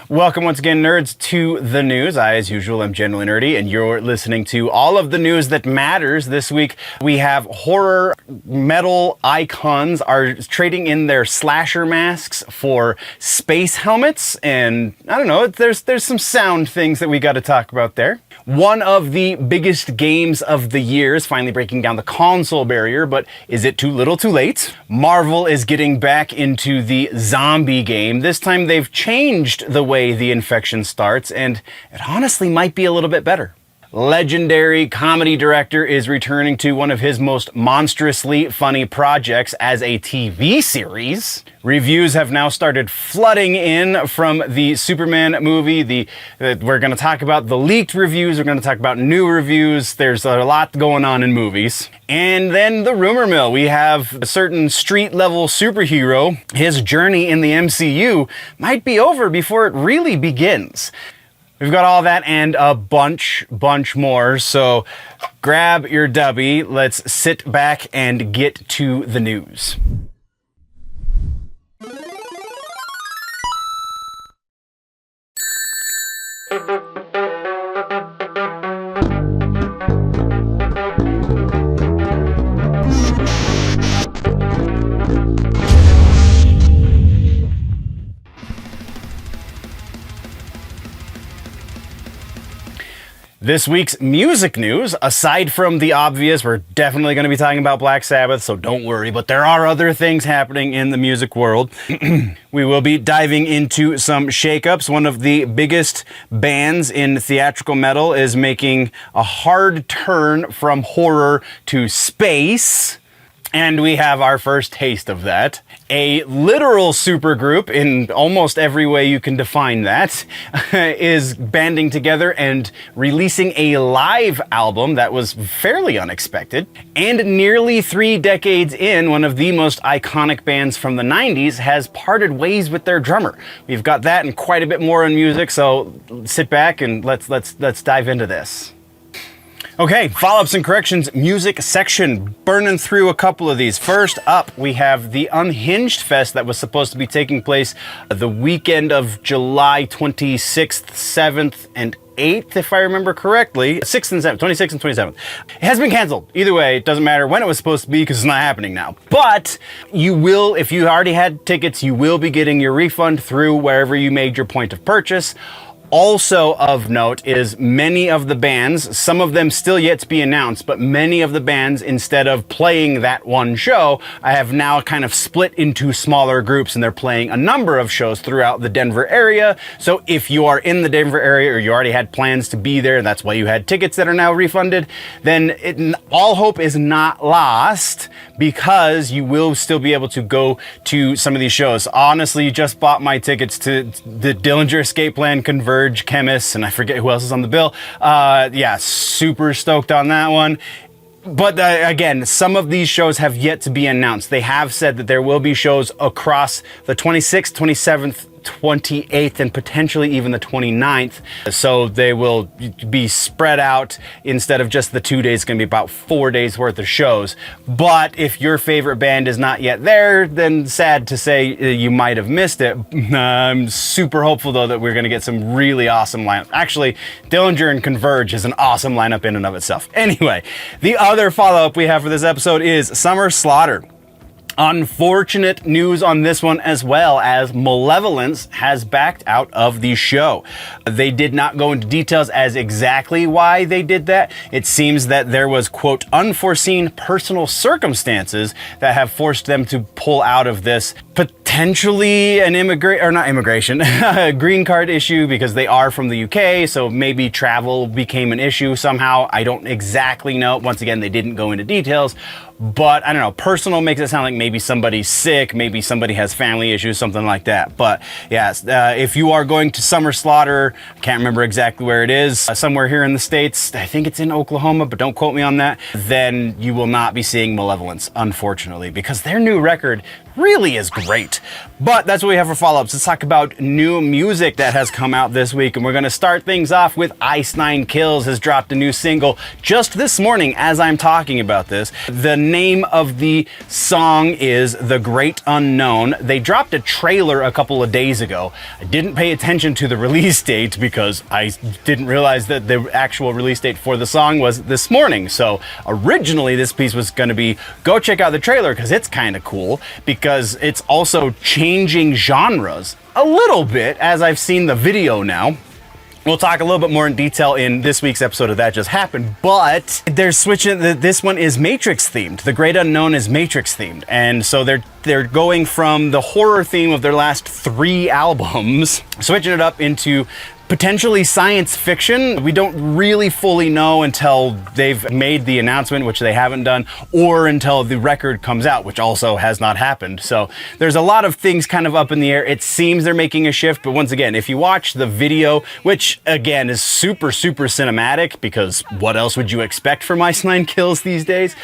Welcome once again, nerds, to the news. I, as usual, am generally nerdy, and you're listening to all of the news that matters. This week, we have horror metal icons are trading in their slasher masks for space helmets, and I don't know, there's some sound things that we got to talk about there. One of the biggest games of the year is finally breaking down the console barrier, but is it too little too late? Marvel is getting back into the zombie game. This time they've changed the way the infection starts, and it honestly might be a little bit better. Legendary comedy director is returning to one of his most monstrously funny projects as a TV series. Reviews have now started flooding in from the Superman movie. We're going to talk about the leaked reviews. We're going to talk about new reviews. There's a lot going on in movies. And then the rumor mill. We have a certain street-level superhero. His journey in the MCU might be over before it really begins. We've got all that and a bunch more, so grab your dubby, let's sit back and get to the news. This week's music news, aside from the obvious, we're definitely going to be talking about Black Sabbath, so don't worry, but there are other things happening in the music world. We will be diving into some shakeups. One of the biggest bands in theatrical metal is making a hard turn from horror to space. And we have our first taste of that. A literal supergroup, in almost every way you can define that, is banding together and releasing a live album that was fairly unexpected. And nearly 3 decades in, one of the most iconic bands from the 90s has parted ways with their drummer. We've got that and quite a bit more in music, so sit back and let's dive into this. Okay, follow-ups and corrections, music section, burning through a couple of these. First up, we have the Unhinged Fest that was supposed to be taking place the weekend of July 26th, 7th, and 8th, if I remember correctly. 6th and 7th, 26th and 27th. It has been canceled. Either way, it doesn't matter when it was supposed to be because it's not happening now. But you will, if you already had tickets, you will be getting your refund through wherever you made your point of purchase. Also of note is many of the bands, some of them still yet to be announced, but many of the bands, instead of playing that one show, I have now kind of split into smaller groups, and they're playing a number of shows throughout the Denver area. So if you are in the Denver area or you already had plans to be there, and that's why you had tickets that are now refunded, then all hope is not lost, because you will still be able to go to some of these shows. Honestly, just bought my tickets to the Dillinger Escape Plan, Converge, Chemist, and I forget who else is on the bill. Yeah, super stoked on that one. But again, some of these shows have yet to be announced. They have said that there will be shows across the 26th, 27th, 28th, and potentially even the 29th. So they will be spread out. Instead of just the 2 days, it's going to be about 4 days worth of shows. But if your favorite band is not yet there, then sad to say you might have missed it. I'm super hopeful though that we're going to get some really awesome lineup. Actually, Dillinger and Converge is an awesome lineup in and of itself. Anyway, the other follow-up we have for this episode is Summer Slaughter. Unfortunate news on this one, as well, as Malevolence has backed out of the show. They did not go into details as exactly why they did that. It seems that there was, quote, unforeseen personal circumstances that have forced them to pull out of this. Potentially an a green card issue, because they are from the UK, so maybe travel became an issue somehow. I don't exactly know. Once again, they didn't go into details. But I don't know, personal makes it sound like maybe somebody's sick, maybe somebody has family issues, something like that. But yes, if you are going to Summer Slaughter, I can't remember exactly where it is, somewhere here in the States, I think it's in Oklahoma, but don't quote me on that, then you will not be seeing Malevolence, unfortunately, because their new record really is great. But that's what we have for follow-ups. Let's talk about new music that has come out this week, and we're going to start things off with Ice Nine Kills has dropped a new single just this morning as I'm talking about this. The name of the song is The Great Unknown. They dropped a trailer a couple of days ago. I didn't pay attention to the release date because I didn't realize that the actual release date for the song was this morning. So originally this piece was going to be, go check out the trailer because it's kind of cool, because it's also changing genres a little bit as I've seen the video now. We'll talk a little bit more in detail in this week's episode of That Just Happened, but they're switching. This one is Matrix themed. The Great Unknown is Matrix themed, and so they're going from the horror theme of their last 3 albums, switching it up into potentially science fiction. We don't really fully know until they've made the announcement, which they haven't done, or until the record comes out, which also has not happened. So there's a lot of things kind of up in the air. It seems they're making a shift, but once again, if you watch the video, which again is super, super cinematic, because what else would you expect from Ice Nine Kills these days?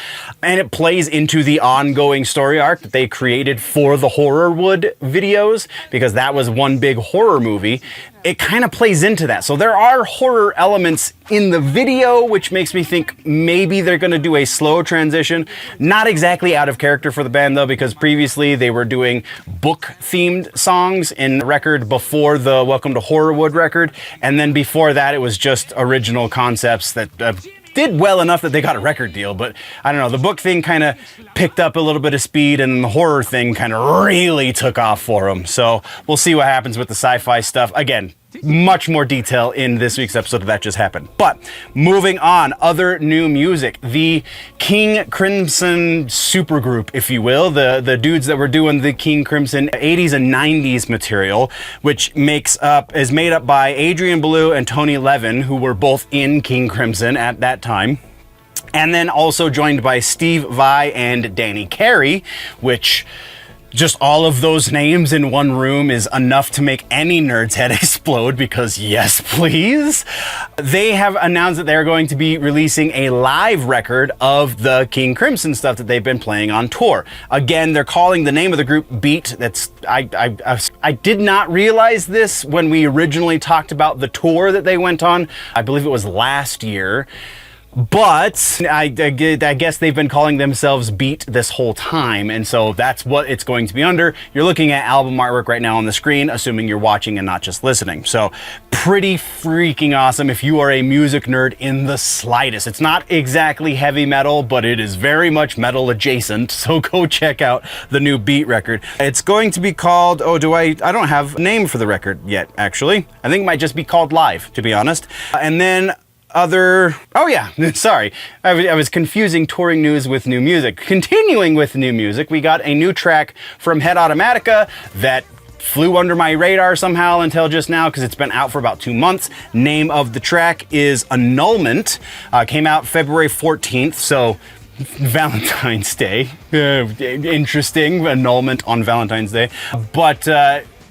And it plays into the ongoing story arc that they created for the Horrorwood videos, because that was one big horror movie. It kind of plays into that. So there are horror elements in the video, which makes me think maybe they're going to do a slow transition. Not exactly out of character for the band though, because previously they were doing book-themed songs in the record before the Welcome to Horrorwood record. And then before that, it was just original concepts that did well enough that they got a record deal. But I don't know, the book thing kind of picked up a little bit of speed, and the horror thing kind of really took off for them. So we'll see what happens with the sci-fi stuff. Again, much more detail in this week's episode of That Just Happened. But moving on, other new music. The King Crimson supergroup, if you will, the dudes that were doing the King Crimson 80s and 90s material, which is made up by Adrian Belew and Tony Levin, who were both in King Crimson at that time. And then also joined by Steve Vai and Danny Carey, which just all of those names in one room is enough to make any nerd's head explode, because yes, please. They have announced that they're going to be releasing a live record of the King Crimson stuff that they've been playing on tour. Again, they're calling the name of the group Beat. I did not realize this when we originally talked about the tour that they went on. I believe it was last year. But I guess they've been calling themselves Beat this whole time, and so that's what it's going to be under. You're looking at album artwork right now on the screen, assuming you're watching and not just listening. So pretty freaking awesome if you are a music nerd in the slightest. It's not exactly heavy metal, but it is very much metal adjacent, so go check out the new Beat record. It's going to be called, I don't have a name for the record yet, actually. I think it might just be called Live, to be honest. And then sorry. I was confusing touring news with new music. Continuing with new music, we got a new track from Head Automatica that flew under my radar somehow until just now, because it's been out for about 2 months. Name of the track is Annulment. Came out February 14th, so Valentine's Day. Interesting, annulment on Valentine's Day. But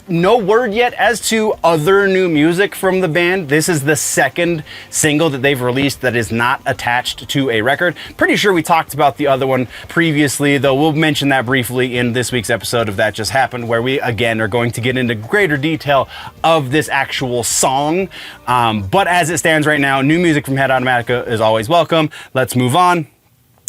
no word yet as to other new music from the band. This is the second single that they've released that is not attached to a record. Pretty sure we talked about the other one previously, though we'll mention that briefly in this week's episode of That Just Happened, where we again are going to get into greater detail of this actual song. But as it stands right now, new music from Head Automatica is always welcome. Let's move on.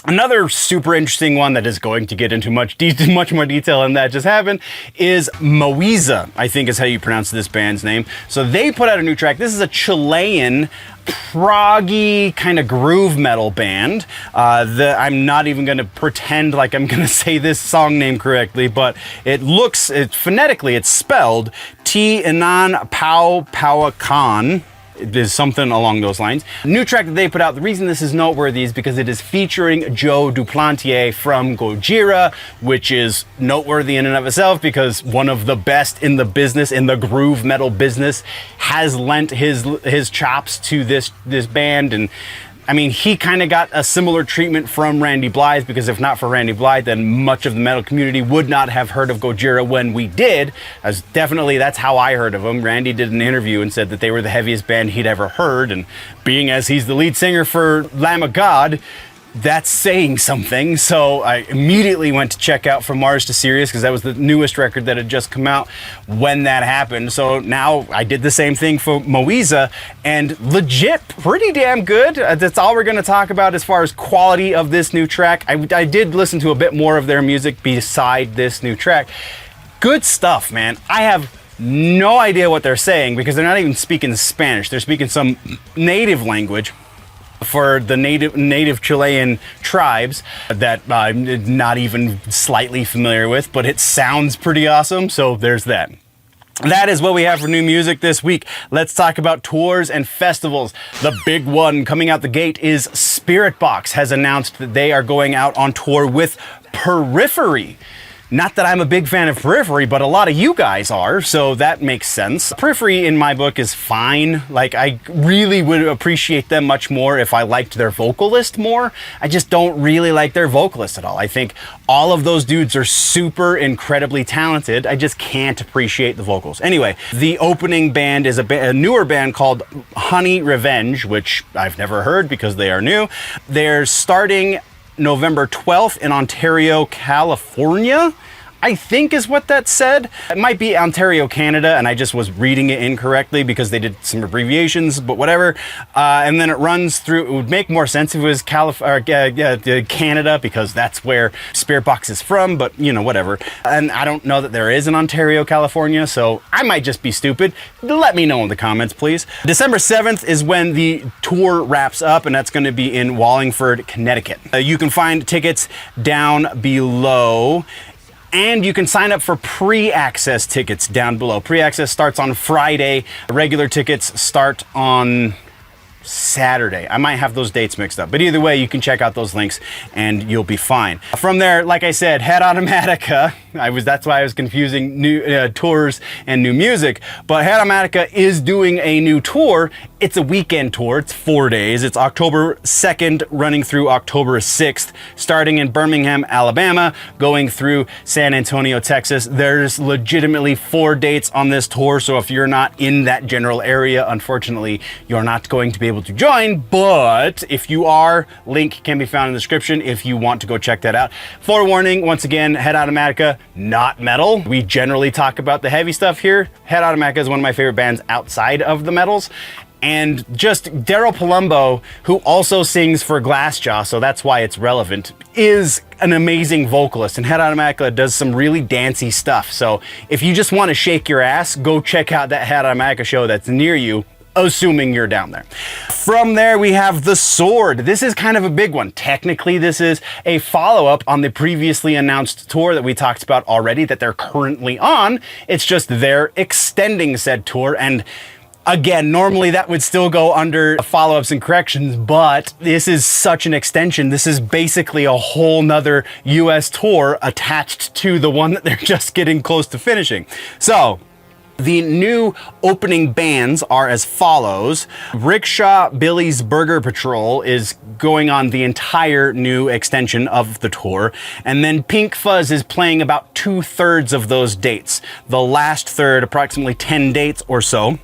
Another super interesting one that is going to get into much more detail than That Just Happened is Moiza, I think is how you pronounce this band's name. So they put out a new track. This is a Chilean proggy kind of groove metal band. I'm not even going to pretend like I'm going to say this song name correctly, but phonetically it's spelled T-Inan Pau Pauakan. There's something along those lines. New track that they put out, the reason this is noteworthy is because it is featuring Joe Duplantier from Gojira, which is noteworthy in and of itself because one of the best in the business, in the groove metal business, has lent his chops to this band. And I mean, he kind of got a similar treatment from Randy Blythe, because if not for Randy Blythe, then much of the metal community would not have heard of Gojira when we did. As definitely, that's how I heard of them. Randy did an interview and said that they were the heaviest band he'd ever heard, and being as he's the lead singer for Lamb of God, that's saying something. So I immediately went to check out From Mars to Sirius because that was the newest record that had just come out when that happened. So now I did the same thing for Moiza, and legit pretty damn good. That's all we're going to talk about as far as quality of this new track. I did listen to a bit more of their music beside this new track. Good stuff, man. I have no idea what they're saying because they're not even speaking Spanish. They're speaking some native language for the native Chilean tribes that I'm not even slightly familiar with, but it sounds pretty awesome, so there's that. That is what we have for new music this week. Let's talk about tours and festivals. The big one coming out the gate is Spiritbox has announced that they are going out on tour with Periphery. Not that I'm a big fan of Periphery, but a lot of you guys are, so that makes sense. Periphery, in my book, is fine. Like, I really would appreciate them much more if I liked their vocalist more. I just don't really like their vocalist at all. I think all of those dudes are super incredibly talented. I just can't appreciate the vocals. Anyway, the opening band is a newer band called Honey Revenge, which I've never heard because they are new. They're starting November 12th in Ontario, California, I think is what that said. It might be Ontario, Canada, and I just was reading it incorrectly because they did some abbreviations, but whatever. And then it runs through, it would make more sense if it was Canada, because that's where Spiritbox is from, but you know, whatever. And I don't know that there is an Ontario, California, so I might just be stupid. Let me know in the comments, please. December 7th is when the tour wraps up, and that's going to be in Wallingford, Connecticut. You can find tickets down below. And you can sign up for pre-access tickets down below. Pre-access starts on Friday. Regular tickets start on Saturday. I might have those dates mixed up, but either way, you can check out those links and you'll be fine. From there, like I said, Head Automatica. That's why I was confusing new tours and new music. But Head Automatica is doing a new tour. It's a weekend tour. It's 4 days. It's October 2nd, running through October 6th, starting in Birmingham, Alabama, going through San Antonio, Texas. There's legitimately 4 dates on this tour, so if you're not in that general area, unfortunately, you're not going to be able to join. But if you are, link can be found in the description if you want to go check that out. Forewarning, once again, Head Automatica, not metal. We generally talk about the heavy stuff here. Head Automatica is one of my favorite bands outside of the metals. And just Daryl Palumbo, who also sings for Glassjaw, so that's why it's relevant, is an amazing vocalist. And Head Automatica does some really dancey stuff. So if you just want to shake your ass, go check out that Head Automatica show that's near you, assuming you're down there. From there, we have The Sword. This is kind of a big one. Technically, this is a follow-up on the previously announced tour that we talked about already that they're currently on. It's just they're extending said tour, and again, normally that would still go under follow-ups and corrections, but this is such an extension. This is basically a whole nother US tour attached to the one that they're just getting close to finishing. So the new opening bands are as follows. Rickshaw Billy's Burger Patrol is going on the entire new extension of the tour. And then Pink Fuzz is playing about 2/3 of those dates. The last third, approximately 10 dates or so,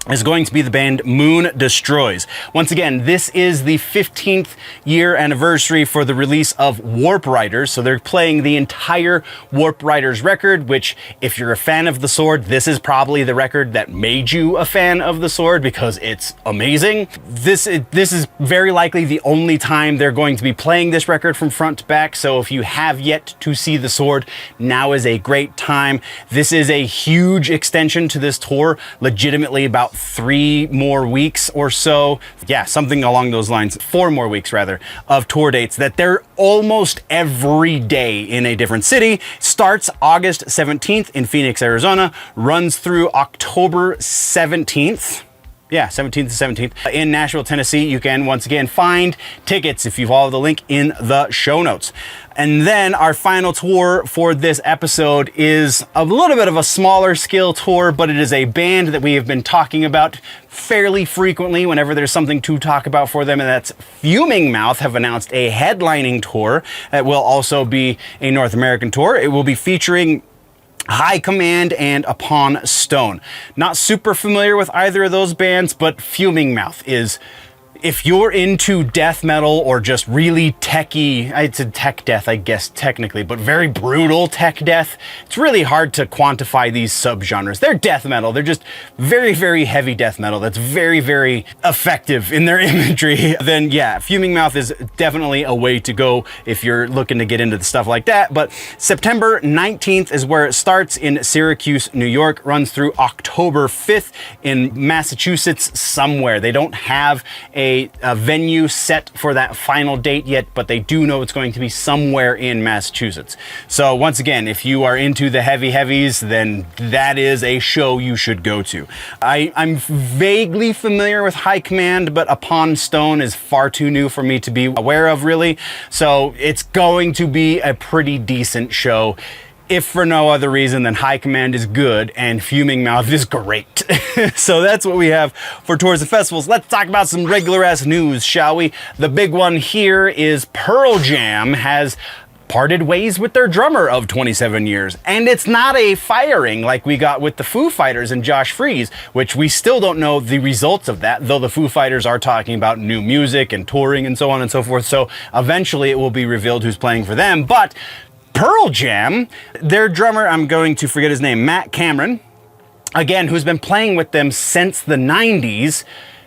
is going to be the band Moon Destroys. Once again, this is the 15th year anniversary for the release of Warp Riders, so they're playing the entire Warp Riders record, which, if you're a fan of The Sword, this is probably the record that made you a fan of The Sword because it's amazing. This is very likely the only time they're going to be playing this record from front to back, so if you have yet to see The Sword, now is a great time. This is a huge extension to this tour, legitimately about 3 more weeks or so. Yeah, something along those lines. 4 more weeks, rather, of tour dates that they're almost every day in a different city. Starts August 17th in Phoenix, Arizona, runs through October 17th. Yeah, 17th to 17th. In Nashville, Tennessee, you can once again find tickets if you follow the link in the show notes. And then our final tour for this episode is a little bit of a smaller scale tour, but it is a band that we have been talking about fairly frequently whenever there's something to talk about for them, and that's Fuming Mouth have announced a headlining tour that will also be a North American tour. It will be featuring High Command and Upon Stone. Not super familiar with either of those bands, but Fuming Mouth is If you're into death metal or just really techy, it's a tech death, I guess, technically, but very brutal tech death, it's really hard to quantify these subgenres. They're death metal. They're just very, very heavy death metal that's very, very effective in their imagery. Then yeah, Fuming Mouth is definitely a way to go if you're looking to get into the stuff like that. But September 19th is where it starts in Syracuse, New York, runs through October 5th in Massachusetts somewhere. They don't have a venue set for that final date yet, but they do know it's going to be somewhere in Massachusetts. So once again, if you are into the heavies, then that is a show you should go to. I'm vaguely familiar with High Command, but Upon Stone is far too new for me to be aware of, really. So it's going to be a pretty decent show, if for no other reason than High Command is good and Fuming Mouth is great. So that's what we have for tours and festivals. Let's talk about some regular ass news, shall we? The big one here is Pearl Jam has parted ways with their drummer of 27 years. And it's not a firing like we got with the Foo Fighters and Josh Freese, which we still don't know the results of that, though the Foo Fighters are talking about new music and touring and so on and so forth. So eventually it will be revealed who's playing for them. But Pearl Jam, their drummer, I'm going to forget his name, Matt Cameron, again, who's been playing with them since the 90s,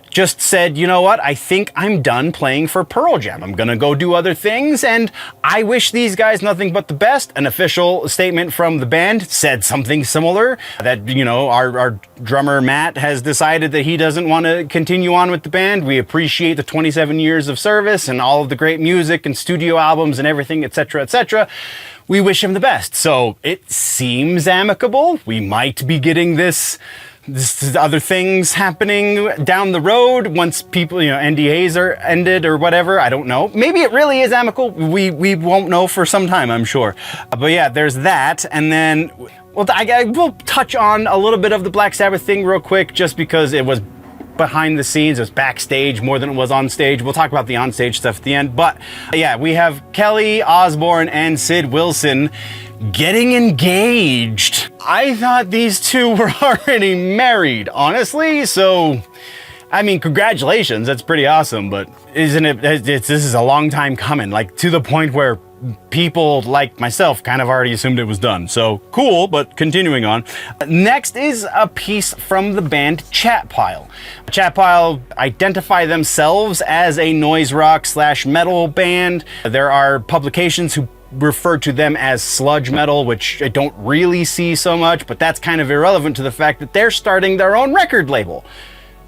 just said, you know what, I think I'm done playing for Pearl Jam. I'm gonna go do other things, and I wish these guys nothing but the best. An official statement from the band said something similar, that, you know, our drummer Matt has decided that he doesn't want to continue on with the band. We appreciate the 27 years of service and all of the great music and studio albums and everything, etc., etc. We wish him the best. So it seems amicable. We might be getting this other things happening down the road once people, you know, NDAs are ended or whatever. I don't know. Maybe it really is amicable. We won't know for some time, I'm sure. But yeah, there's that. And then, well, I will touch on a little bit of the Black Sabbath thing real quick, just because it was behind the scenes, it was backstage more than it was on stage. We'll talk about the on-stage stuff at the end. But yeah, we have Kelly Osbourne and Sid Wilson getting engaged. I thought these two were already married, honestly. So, I mean, congratulations. That's pretty awesome. But isn't it, this is a long time coming, like to the point where people like myself kind of already assumed it was done. So cool, but continuing on. Next is a piece from the band Chatpile. Chatpile identify themselves as a noise rock / metal band. There are publications who refer to them as sludge metal, which I don't really see so much, but that's kind of irrelevant to the fact that they're starting their own record label.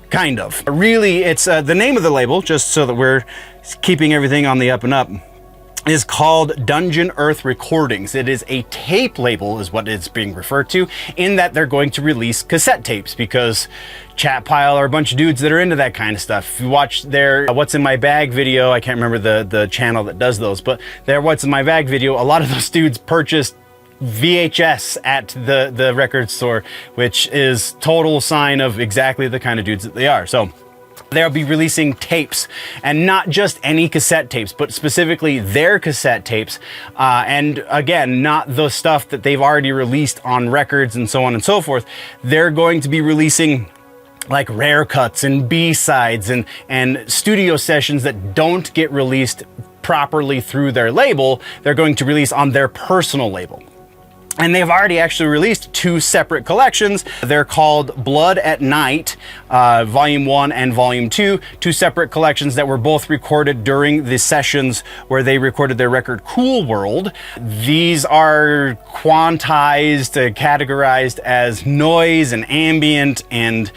Kind of. Really, it's the name of the label, just so that we're keeping everything on the up and up, is called Dungeon Earth Recordings. It is a tape label, is what it's being referred to, in that they're going to release cassette tapes, because Chatpile are a bunch of dudes that are into that kind of stuff. If you watch their What's in My Bag video, I can't remember the channel that does those, but their What's in My Bag video, a lot of those dudes purchased VHS at the record store, which is total sign of exactly the kind of dudes that they are. So they'll be releasing tapes, and not just any cassette tapes, but specifically their cassette tapes. And again, not the stuff that they've already released on records and so on and so forth. They're going to be releasing like rare cuts and B-sides and studio sessions that don't get released properly through their label. They're going to release on their personal label. And they've already actually released 2 separate collections. They're called Blood at Night, Volume 1 and Volume 2, 2 separate collections that were both recorded during the sessions where they recorded their record Cool World. These are quantized, categorized as noise and ambient and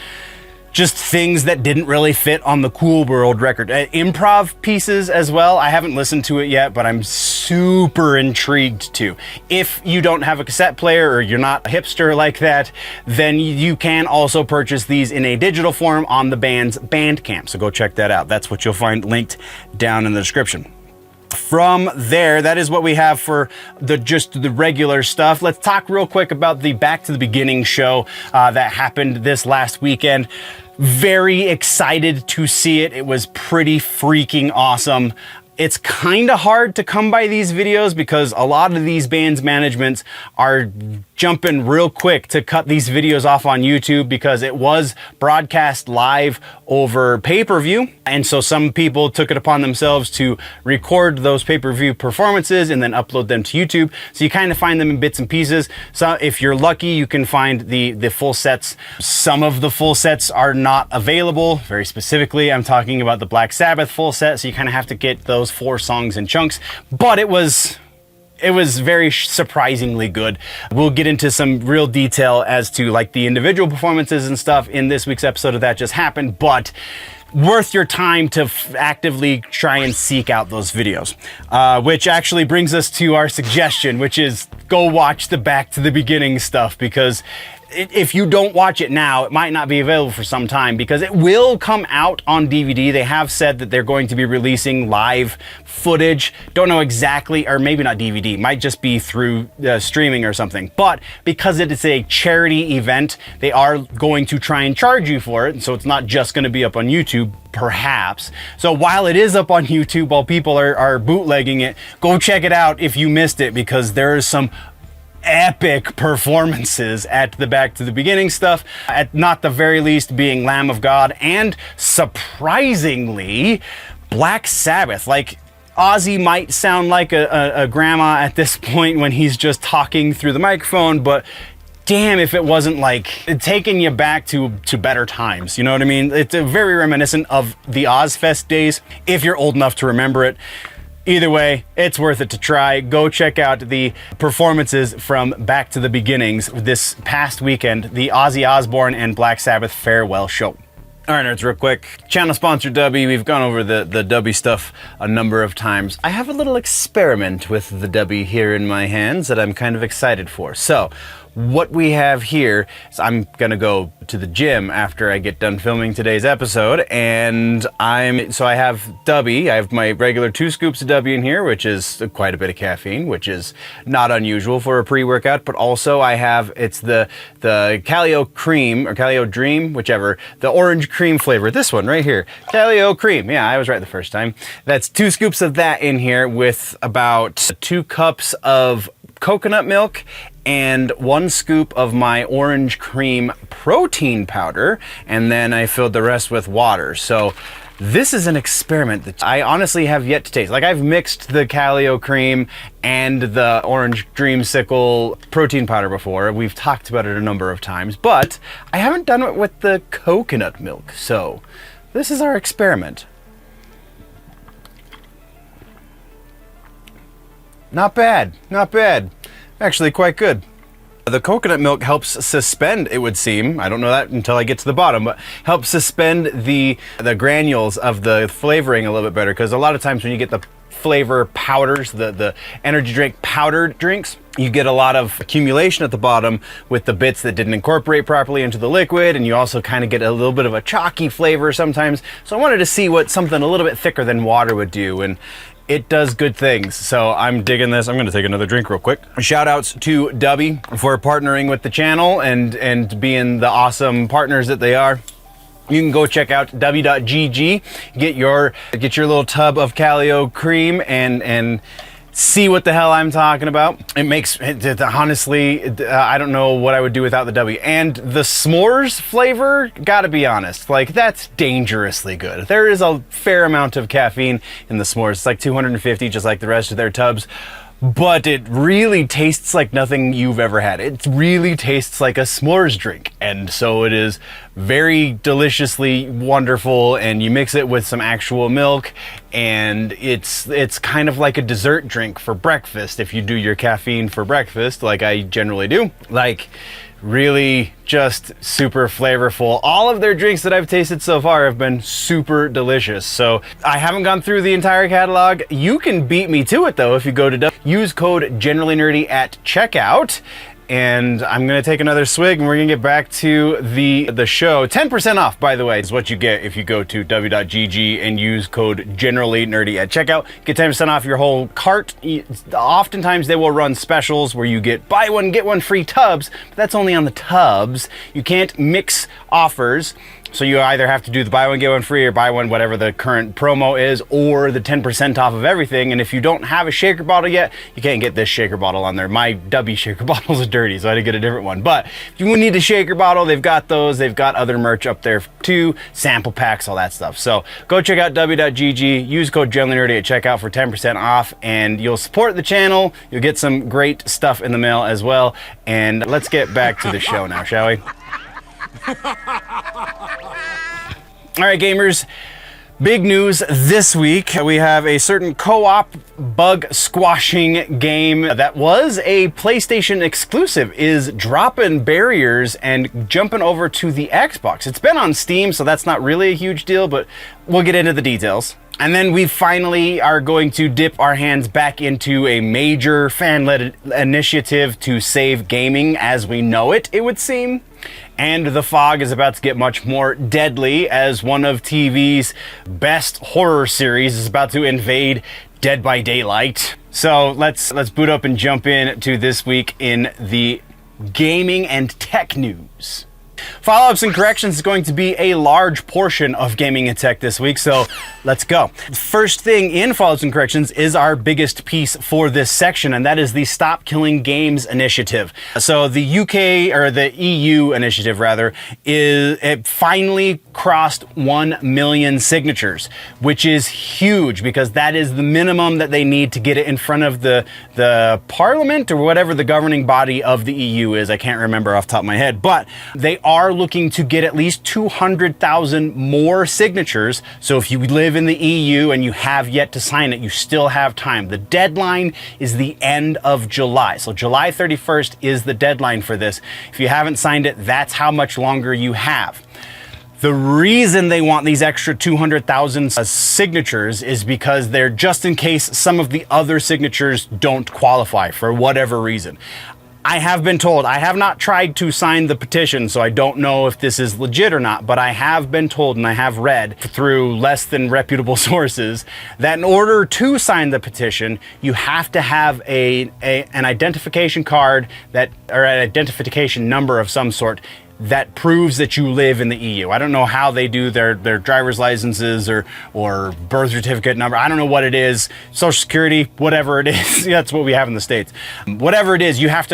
just things that didn't really fit on the Cool World record. Improv pieces as well. I haven't listened to it yet, but I'm super intrigued to. If you don't have a cassette player or you're not a hipster like that, then you can also purchase these in a digital form on the band's Bandcamp. So go check that out. That's what you'll find linked down in the description. From there, that is what we have for just the regular stuff. Let's talk real quick about the Back to the Beginning show that happened this last weekend. Very excited to see it. It was pretty freaking awesome. It's kind of hard to come by these videos because a lot of these bands' managements are jump in real quick to cut these videos off on YouTube because it was broadcast live over pay-per-view. And so some people took it upon themselves to record those pay-per-view performances and then upload them to YouTube. So you kind of find them in bits and pieces. So if you're lucky, you can find the full sets. Some of the full sets are not available. Very specifically, I'm talking about the Black Sabbath full set. So you kind of have to get those 4 songs in chunks. But it was very surprisingly good. We'll get into some real detail as to like the individual performances and stuff in this week's episode of That Just Happened, but worth your time to actively try and seek out those videos. Which actually brings us to our suggestion, which is go watch the Back to the Beginning stuff, because if you don't watch it now, it might not be available for some time, because it will come out on DVD. They have said that they're going to be releasing live footage. Don't know exactly, or maybe not DVD, might just be through streaming or something. But because it is a charity event, they are going to try and charge you for it. So it's not just going to be up on YouTube, perhaps. So while it is up on YouTube, while people are bootlegging it, go check it out if you missed it, because there is some epic performances at the Back to the Beginning stuff, at not the very least being Lamb of God, and surprisingly Black Sabbath. Like, Ozzy might sound like a grandma at this point when he's just talking through the microphone, but damn if it wasn't like taking you back to better times, you know what I mean? It's very reminiscent of the Ozfest days, if you're old enough to remember it. Either way, it's worth it to try. Go check out the performances from Back to the Beginnings this past weekend, the Ozzy Osbourne and Black Sabbath farewell show. All right, nerds, real quick. Channel sponsor Dubby. We've gone over the Dubby stuff a number of times. I have a little experiment with the Dubby here in my hands that I'm kind of excited for. So, what we have here is I'm gonna go to the gym after I get done filming today's episode, and I have Dubby. I have my regular 2 scoops of Dubby in here, which is quite a bit of caffeine, which is not unusual for a pre-workout. But also I have, it's the Calio Cream or Calio Dream, whichever, the orange cream flavor. This one right here, Calio Cream. Yeah, I was right the first time. That's 2 scoops of that in here with about 2 cups of coconut milk and 1 scoop of my orange cream protein powder, and then I filled the rest with water. So this is an experiment that I honestly have yet to taste. Like, I've mixed the Calio Cream and the orange dreamsicle protein powder before. We've talked about it a number of times, but I haven't done it with the coconut milk. So this is our experiment. Not bad, not bad. Actually quite good. The coconut milk helps suspend, it would seem, I don't know that until I get to the bottom, but helps suspend the granules of the flavoring a little bit better, because a lot of times when you get the flavor powders, the energy drink powdered drinks, you get a lot of accumulation at the bottom with the bits that didn't incorporate properly into the liquid, and you also kind of get a little bit of a chalky flavor sometimes. So I wanted to see what something a little bit thicker than water would do, and it does good things. So I'm digging this. I'm going to take another drink real quick. Shout outs to Dubby for partnering with the channel and being the awesome partners that they are. You can go check out dubby.gg, get your little tub of Calio Cream and see what the hell I'm talking about. It makes, honestly, I don't know what I would do without the W. And the s'mores flavor, gotta be honest, like, that's dangerously good. There is a fair amount of caffeine in the s'mores. It's like 250, just like the rest of their tubs. But it really tastes like nothing you've ever had. It really tastes like a s'mores drink. And so it is very deliciously wonderful, and you mix it with some actual milk, and it's kind of like a dessert drink for breakfast if you do your caffeine for breakfast, like I generally do. Like, really just super flavorful. All of their drinks that I've tasted so far have been super delicious. So I haven't gone through the entire catalog. You can beat me to it though if you go to use code GenerallyNerdy at checkout. And I'm gonna take another swig and we're gonna get back to the show. 10% off, by the way, is what you get if you go to w.gg and use code GenerallyNerdy at checkout. Get 10% off your whole cart. Oftentimes they will run specials where you get buy one, get one free tubs, but that's only on the tubs. You can't mix offers So you either have to do the buy one, get one free, or buy one, whatever the current promo is, or the 10% off of everything. And if you don't have a shaker bottle yet, you can't get this shaker bottle on there. My W shaker bottles are dirty, so I had to get a different one. But if you need a shaker bottle, they've got those. They've got other merch up there too, sample packs, all that stuff. So go check out w.gg, use code GentlyNerdy at checkout for 10% off, and you'll support the channel. You'll get some great stuff in the mail as well. And let's get back to the show now, shall we? All right, gamers. Big news this week. We have a certain co-op bug squashing game that was a PlayStation exclusive is dropping barriers and jumping over to the Xbox. It's been on Steam, so that's not really a huge deal, but we'll get into the details. And then we finally are going to dip our hands back into a major fan-led initiative to save gaming as we know it, it would seem. And the fog is about to get much more deadly as one of TV's best horror series is about to invade Dead by Daylight. So let's boot up and jump in to this week in the gaming and tech news. Follow-ups and corrections is going to be a large portion of gaming and tech this week, so let's go. First thing in follow-ups and corrections is our biggest piece for this section, and that is the Stop Killing Games initiative. So the UK, or the EU initiative rather, it finally crossed 1 million signatures, which is huge because that is the minimum that they need to get it in front of the parliament or whatever the governing body of the EU is. I can't remember off the top of my head, but they are looking to get at least 200,000 more signatures. So if you live in the EU and you have yet to sign it, you still have time. The deadline is the end of July. So July 31st is the deadline for this. If you haven't signed it, that's how much longer you have. The reason they want these extra 200,000 signatures is because they're just in case some of the other signatures don't qualify for whatever reason. I have been told, I have not tried to sign the petition, so I don't know if this is legit or not, but I have been told and I have read through less than reputable sources that in order to sign the petition, you have to have an identification card or an identification number of some sort that proves that you live in the EU. I don't know how they do their driver's licenses or birth certificate number. I don't know what it is. Social Security, whatever it is. That's what we have in the States. Whatever it is, you have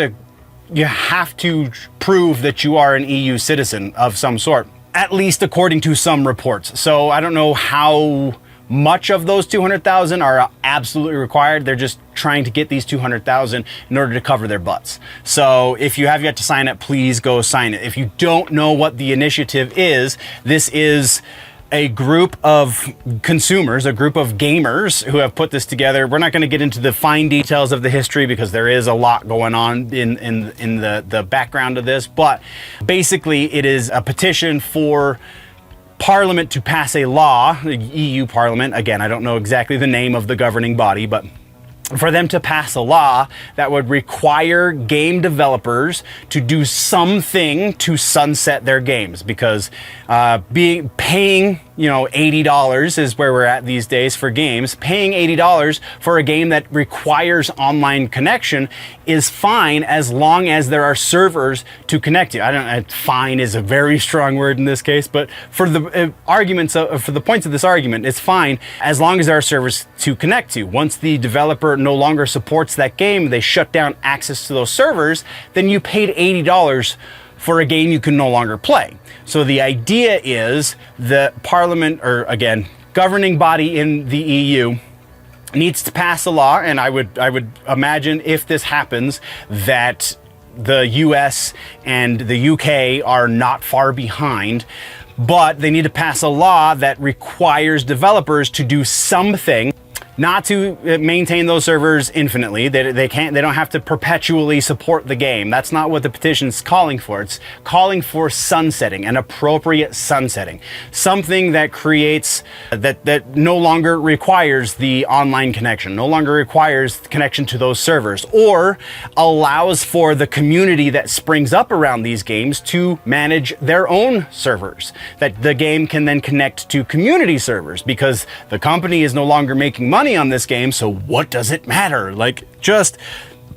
to prove that you are an EU citizen of some sort, at least according to some reports. So I don't know how much of those 200,000 are absolutely required. They're just trying to get these 200,000 in order to cover their butts. So if you have yet to sign it, please go sign it. If you don't know what the initiative is, this is a group of consumers, a group of gamers who have put this together. We're not going to get into the fine details of the history because there is a lot going on in the background of this, but basically it is a petition for Parliament to pass a law, the EU Parliament, again, I don't know exactly the name of the governing body, but for them to pass a law that would require game developers to do something to sunset their games, because paying $80 is where we're at these days for games. Paying $80 for a game that requires online connection is fine as long as there are servers to connect to. Fine is a very strong word in this case, but for the for the points of this argument, it's fine as long as there are servers to connect to. Once the developer no longer supports that game, they shut down access to those servers, then you paid $80 for a game you can no longer play. So the idea is the Parliament, or again, governing body in the EU, needs to pass a law, and I would imagine if this happens that the US and the UK are not far behind, but they need to pass a law that requires developers to do something, not to maintain those servers infinitely. They don't have to perpetually support the game. That's not what the petition's calling for. It's calling for sunsetting, an appropriate sunsetting. Something that creates, that no longer requires the online connection, no longer requires connection to those servers, or allows for the community that springs up around these games to manage their own servers. That the game can then connect to community servers, because the company is no longer making money on this game, so what does it matter?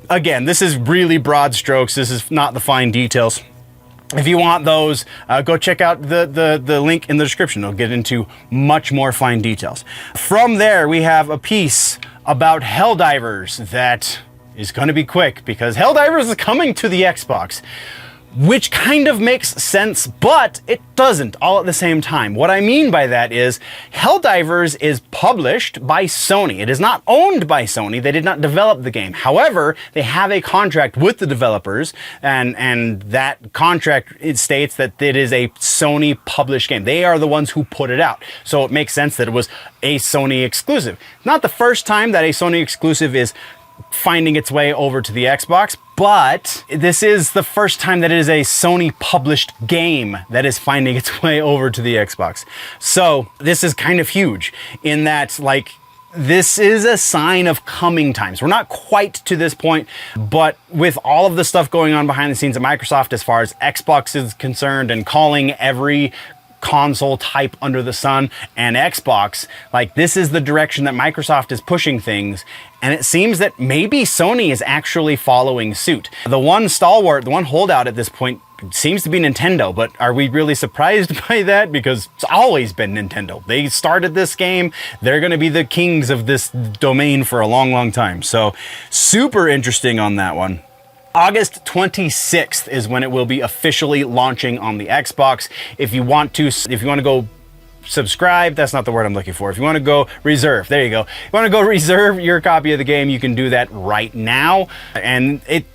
Again, this is really broad strokes. This is not the fine details. if you want those, go check out the link in the description. It'll get into much more fine details. From there, we have a piece about Helldivers that is going to be quick because Helldivers is coming to the Xbox, which kind of makes sense, but it doesn't all at the same time. What I mean by that is Helldivers is published by Sony. It is not owned by Sony. They did not develop the game. However, they have a contract with the developers, and that contract, it states that it is a Sony published game. They are the ones who put it out. So it makes sense that it was a Sony exclusive. Not the first time that a Sony exclusive is finding its way over to the Xbox, but this is the first time that it is a Sony published game that is finding its way over to the Xbox. So this is kind of huge in that, like, this is a sign of coming times. We're not quite to this point, but with all of the stuff going on behind the scenes at Microsoft as far as Xbox is concerned and calling every console type under the sun and Xbox, like, this is the direction that Microsoft is pushing things, and it seems that maybe Sony is actually following suit. The one stalwart, the one holdout at this point seems to be Nintendo, but are we really surprised by that? Because it's always been Nintendo. They started this game. They're going to be the kings of this domain for a long, long time. So super interesting on that one. August 26th is when it will be officially launching on the Xbox. If you want to go subscribe, that's not the word I'm looking for. If you want to go reserve, there you go. If you want to go reserve your copy of the game, you can do that right now. And it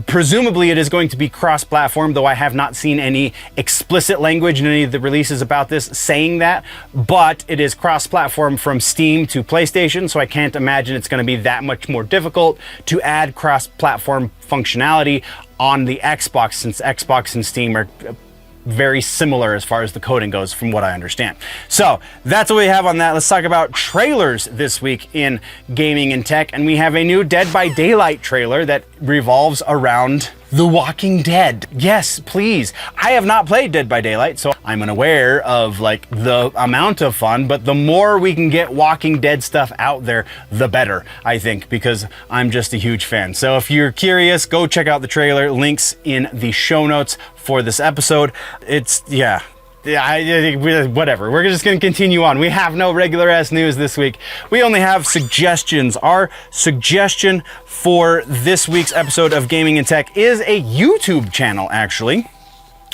presumably it is going to be cross-platform, though I have not seen any explicit language in any of the releases about this saying that. But it is cross-platform from Steam to PlayStation, so I can't imagine it's going to be that much more difficult to add cross-platform functionality on the Xbox, since Xbox and Steam are very similar as far as the coding goes, from what I understand. So that's what we have on that. Let's talk about trailers this week in gaming and tech, and we have a new Dead by Daylight trailer that revolves around The Walking Dead. Yes, please. I have not played Dead by Daylight, so I'm unaware of, like, the amount of fun, but the more we can get Walking Dead stuff out there, the better, I think, because I'm just a huge fan. So if you're curious, go check out the trailer. Links in the show notes for this episode. Whatever. We're just going to continue on. We have no regular ass news this week. We only have suggestions. Our suggestion for this week's episode of Gaming and Tech is a YouTube channel, actually.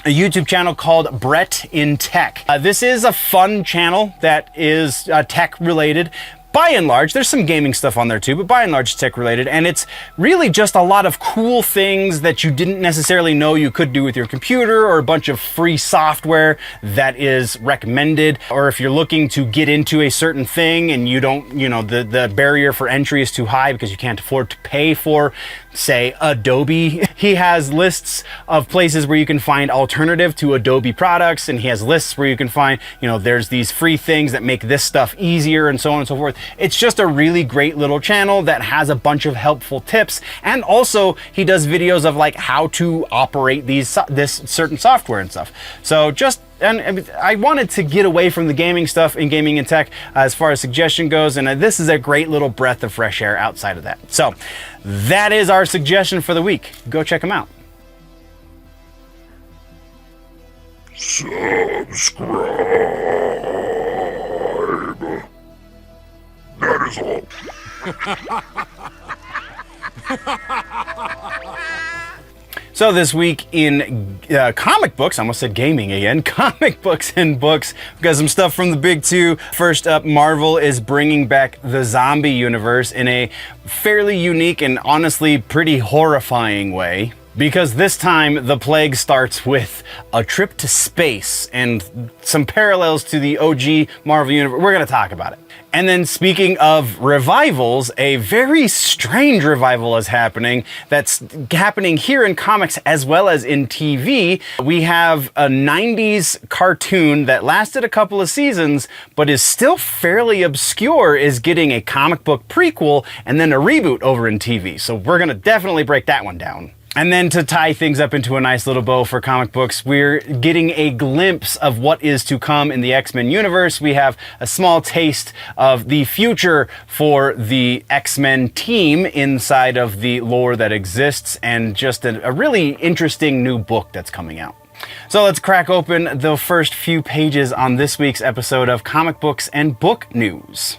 A YouTube channel called Brett in Tech. This is a fun channel that is tech related. By and large, there's some gaming stuff on there too, but by and large, it's tech related, and it's really just a lot of cool things that you didn't necessarily know you could do with your computer, or a bunch of free software that is recommended, or if you're looking to get into a certain thing and you don't, the barrier for entry is too high because you can't afford to pay for, say, Adobe. He has lists of places where you can find alternative to Adobe products, and he has lists where you can find, there's these free things that make this stuff easier, and so on and so forth. It's just a really great little channel that has a bunch of helpful tips, and also he does videos of, like, how to operate this certain software and stuff. So and I wanted to get away from the gaming stuff in gaming and tech as far as suggestion goes, and this is a great little breath of fresh air outside of that. So that is our suggestion for the week. Go check them out. Subscribe. That is all. So this week in comic books, I almost said gaming again, comic books and books, we've got some stuff from the big two. First up, Marvel is bringing back the zombie universe in a fairly unique and honestly pretty horrifying way. Because this time the plague starts with a trip to space and some parallels to the OG Marvel Universe. We're going to talk about it. And then speaking of revivals, a very strange revival is happening that's happening here in comics as well as in TV. We have a 90s cartoon that lasted a couple of seasons but is still fairly obscure, is getting a comic book prequel and then a reboot over in TV. So we're going to definitely break that one down. And then to tie things up into a nice little bow for comic books, we're getting a glimpse of what is to come in the X-Men universe. We have a small taste of the future for the X-Men team inside of the lore that exists, and just a really interesting new book that's coming out. So let's crack open the first few pages on this week's episode of Comic Books and Book News.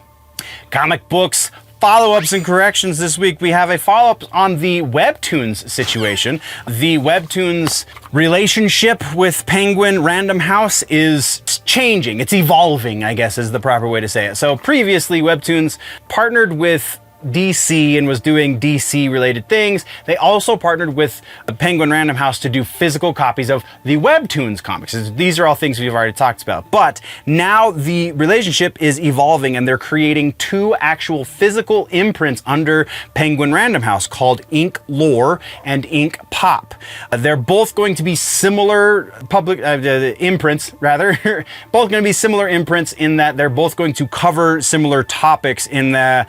Comic books follow-ups and corrections this week. We have a follow-up on the Webtoons situation. The Webtoons relationship with Penguin Random House is changing. It's evolving, I guess is the proper way to say it. So previously, Webtoons partnered with DC and was doing DC related things. They also partnered with Penguin Random House to do physical copies of the Webtoons comics. These are all things we've already talked about. But now the relationship is evolving and they're creating two actual physical imprints under Penguin Random House called Ink Lore and Ink Pop. They're both going to be similar public imprints, rather. Both going to be similar imprints in that they're both going to cover similar topics in the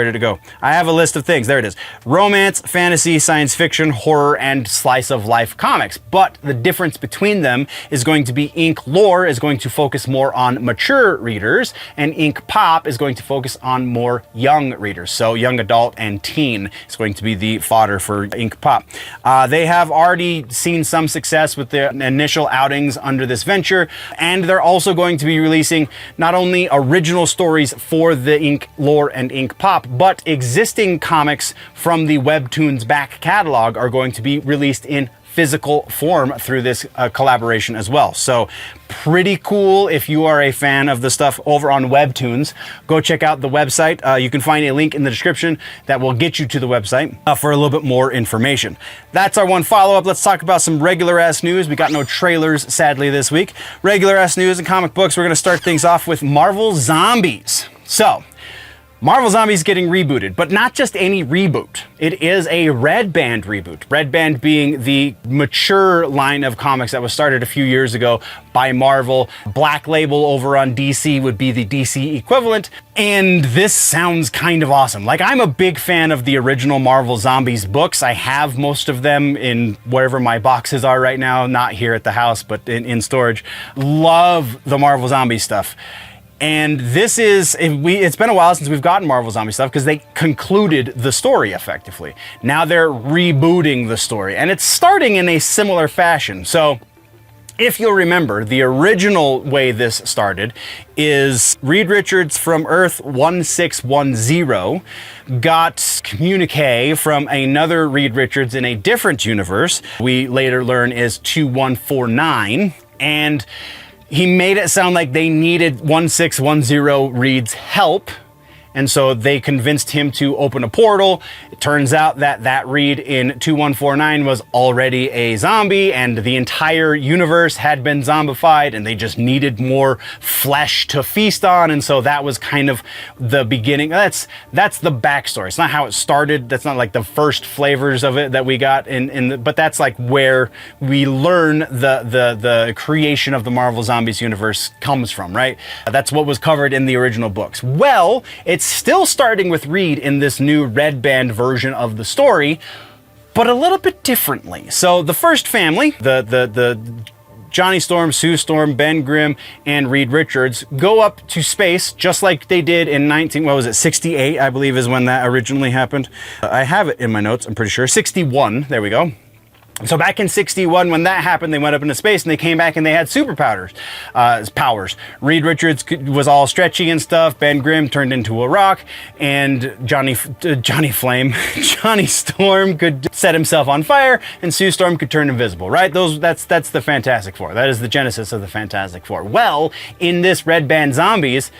where did it go? I have a list of things. There it is. Romance, fantasy, science fiction, horror, and slice of life comics. But the difference between them is going to be Ink Lore is going to focus more on mature readers, and Ink Pop is going to focus on more young readers. So young adult and teen is going to be the fodder for Ink Pop. They have already seen some success with the initial outings under this venture, and they're also going to be releasing not only original stories for the Ink Lore and Ink Pop, but existing comics from the Webtoons back catalog are going to be released in physical form through this collaboration as well. So pretty cool. If you are a fan of the stuff over on Webtoons, go check out the website. You can find a link in the description that will get you to the website for a little bit more information. That's our one follow-up. Let's talk about some regular ass news. We got no trailers, sadly, this week. Regular ass news and comic books. We're going to start things off with Marvel Zombies. So Marvel Zombies getting rebooted, but not just any reboot. It is a Red Band reboot. Red Band being the mature line of comics that was started a few years ago by Marvel. Black Label over on DC would be the DC equivalent. And this sounds kind of awesome. Like, I'm a big fan of the original Marvel Zombies books. I have most of them in wherever my boxes are right now, not here at the house, but in storage. Love the Marvel Zombies stuff. And this is, it's been a while since we've gotten Marvel Zombie stuff because they concluded the story effectively. Now they're rebooting the story and it's starting in a similar fashion. So if you'll remember, the original way this started is Reed Richards from Earth 1610 got communique from another Reed Richards in a different universe. We later learn is 2149, and he made it sound like they needed 1610 Reed's help, and so they convinced him to open a portal. It turns out that Reed in 2149 was already a zombie, and the entire universe had been zombified, and they just needed more flesh to feast on, and so that was kind of the beginning. That's the backstory. It's not how it started. That's not like the first flavors of it that we got but that's like where we learn the creation of the Marvel Zombies universe comes from, right? That's what was covered in the original books. Well, it's still starting with Reed in this new Red Band version of the story, but a little bit differently. So the first family, the Johnny Storm, Sue Storm, Ben Grimm, and Reed Richards go up to space just like they did in 68, I believe is when that originally happened. I have it in my notes, I'm pretty sure. 61, there we go. So back in 61, when that happened, they went up into space and they came back and they had powers. Reed Richards was all stretchy and stuff. Ben Grimm turned into a rock, and Johnny Storm could set himself on fire, and Sue Storm could turn invisible. Right? That's the Fantastic Four. That is the genesis of the Fantastic Four. Well, in this Red Band Zombies,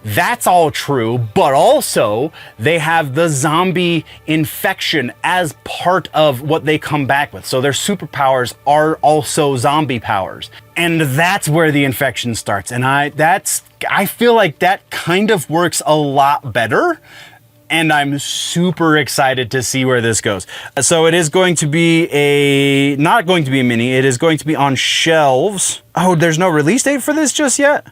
that's all true, but also they have the zombie infection as part of what they come back with. So their superpowers are also zombie powers. And that's where the infection starts. And I feel like that kind of works a lot better. And I'm super excited to see where this goes. So it is going to be not going to be a mini, it is going to be on shelves. Oh, there's no release date for this just yet?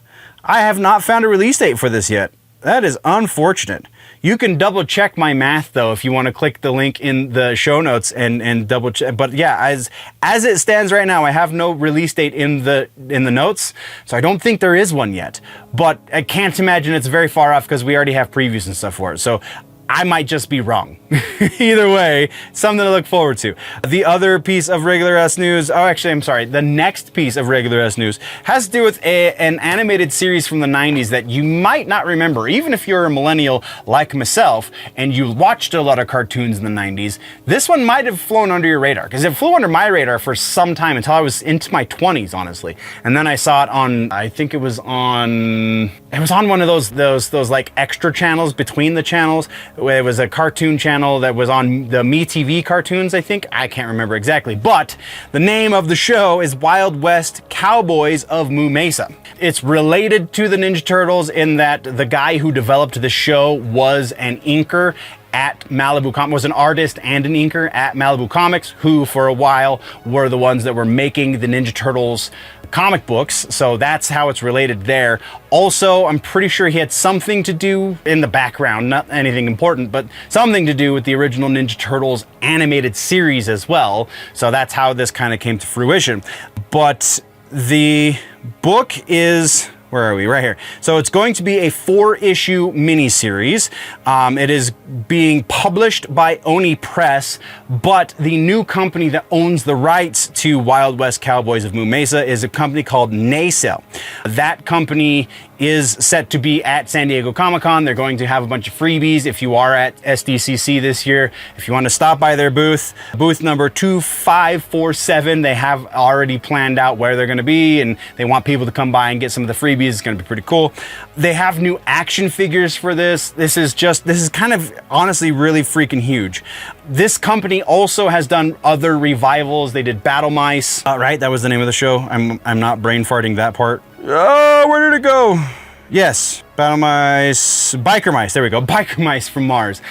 I have not found a release date for this yet. That is unfortunate. You can double check my math though if you want to click the link in the show notes and double check. But yeah, as it stands right now, I have no release date in the notes, so I don't think there is one yet. But I can't imagine it's very far off because we already have previews and stuff for it. So I might just be wrong. Either way, something to look forward to. The other piece of regular ass news, the next piece of regular ass news has to do with an animated series from the 90s that you might not remember. Even if you're a millennial like myself and you watched a lot of cartoons in the 90s, this one might have flown under your radar, because it flew under my radar for some time until I was into my 20s, honestly. And then I saw it on, I think it was on one of those like extra channels between the channels. It was a cartoon channel that was on the MeTV cartoons, I think. I can't remember exactly, but the name of the show is Wild West Cowboys of Moo Mesa. It's related to the Ninja Turtles in that the guy who developed the show was an inker at Malibu Comics, was an artist and an inker at Malibu Comics, who for a while were the ones that were making the Ninja Turtles comic books. So that's how it's related there. Also, I'm pretty sure he had something to do in the background, not anything important, but something to do with the original Ninja Turtles animated series as well. So that's how this kind of came to fruition. But the book is... where are we? Right here. So it's going to be a 4-issue miniseries. It is being published by Oni Press, but the new company that owns the rights to Wild West Cowboys of Moo Mesa is a company called Nacelle. That company is set to be at San Diego Comic-Con. They're going to have a bunch of freebies if you are at SDCC this year. If you want to stop by their booth number 2547, they have already planned out where they're going to be, and they want people to come by and get some of the freebies. It's going to be pretty cool. They have new action figures for this. This is kind of honestly really freaking huge. This company also has done other revivals. They did Battle Mice, right? That was the name of the show. I'm not brain farting that part. Oh, where did it go? Yes, Battle Mice, Biker Mice. There we go, Biker Mice from Mars.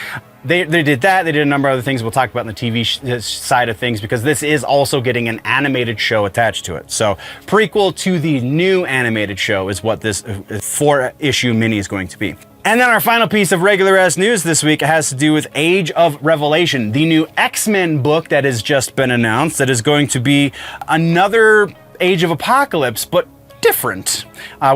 They did that. They did a number of other things we'll talk about in the TV side of things, because this is also getting an animated show attached to it. So prequel to the new animated show is what this 4-issue mini is going to be. And then our final piece of regular ass news this week has to do with Age of Revelation, the new X-Men book that has just been announced, that is going to be another Age of Apocalypse, but different.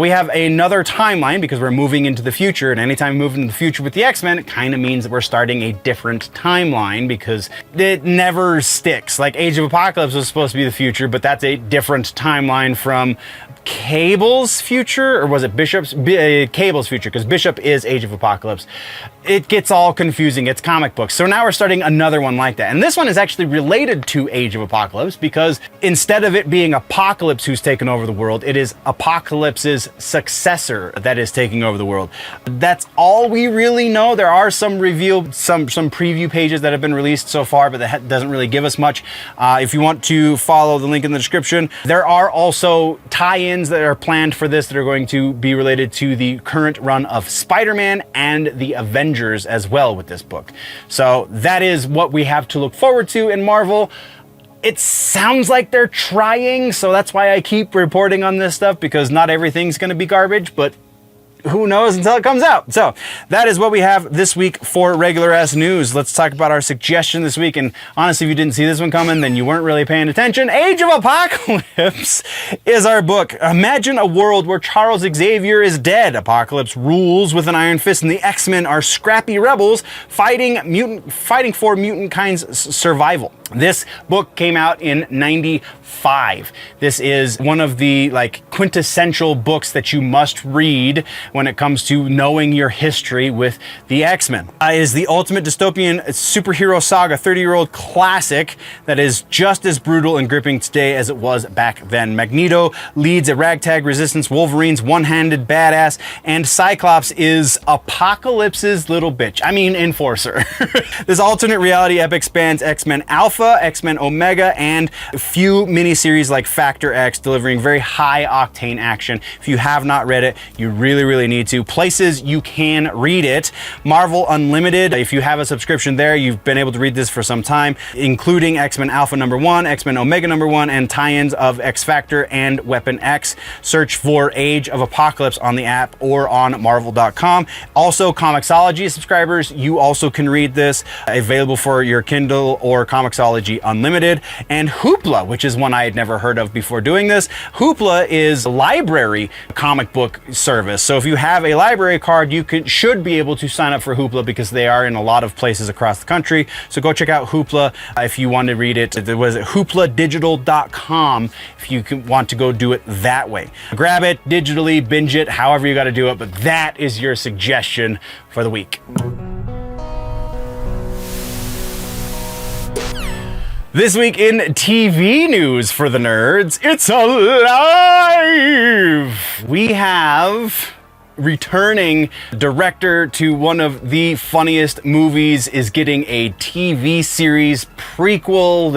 We have another timeline because we're moving into the future, and anytime we move into the future with the X-Men, it kind of means that we're starting a different timeline because it never sticks. Like Age of Apocalypse was supposed to be the future, but that's a different timeline from Cable's future, or was it Bishop's? Cable's future, because Bishop is Age of Apocalypse. It gets all confusing. It's comic books. So now we're starting another one like that. And this one is actually related to Age of Apocalypse, because instead of it being Apocalypse who's taken over the world, it is Apocalypse's successor that is taking over the world. That's all we really know. There are some preview pages that have been released so far, but that doesn't really give us much. If you want to follow the link in the description, there are also tie-ins that are planned for this that are going to be related to the current run of Spider-Man and the Avengers as well with this book. So that is what we have to look forward to in Marvel. It sounds like they're trying, so that's why I keep reporting on this stuff, because not everything's going to be garbage, but who knows until it comes out. So that is what we have this week for regular ass news. Let's talk about our suggestion this week. And honestly, if you didn't see this one coming, then you weren't really paying attention. Age of Apocalypse is our book. Imagine a world where Charles Xavier is dead. Apocalypse rules with an iron fist, and the X-Men are scrappy rebels fighting for mutant kind's survival. This book came out in '95. This is one of the quintessential books that you must read when it comes to knowing your history with the X-Men. It is the ultimate dystopian superhero saga, 30-year-old classic that is just as brutal and gripping today as it was back then. Magneto leads a ragtag resistance, Wolverine's one-handed badass, and Cyclops is Apocalypse's little bitch. I mean, enforcer. This alternate reality epic spans X-Men Alpha, X-Men Omega, and a few miniseries like Factor X, delivering very high-octane action. If you have not read it, you really need to. Places you can read it: Marvel Unlimited. If you have a subscription there, you've been able to read this for some time, including X-Men Alpha #1, X-Men Omega #1, and tie-ins of X Factor and Weapon X. Search for Age of Apocalypse on the app or on Marvel.com. Also, Comixology subscribers, you also can read this, available for your Kindle or Comixology Unlimited. And Hoopla, which is one I had never heard of before doing this. Hoopla is a library comic book service. So if you have a library card, you should be able to sign up for Hoopla because they are in a lot of places across the country. So go check out Hoopla if you want to read it. It was at hoopladigital.com if you want to go do it that way. Grab it digitally, binge it, however you got to do it, but that is your suggestion for the week. This week in TV news for the nerds, it's alive! We have returning director to one of the funniest movies is getting a TV series prequel.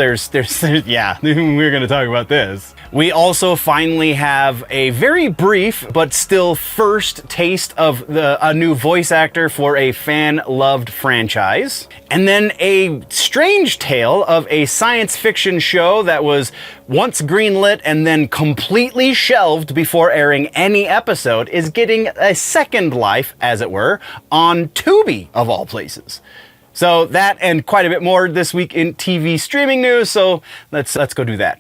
Yeah, we're gonna talk about this. We also finally have a very brief but still first taste of a new voice actor for a fan-loved franchise. And then a strange tale of a science fiction show that was once greenlit and then completely shelved before airing any episode is getting a second life, as it were, on Tubi, of all places. So that and quite a bit more this week in TV streaming news, so let's go do that.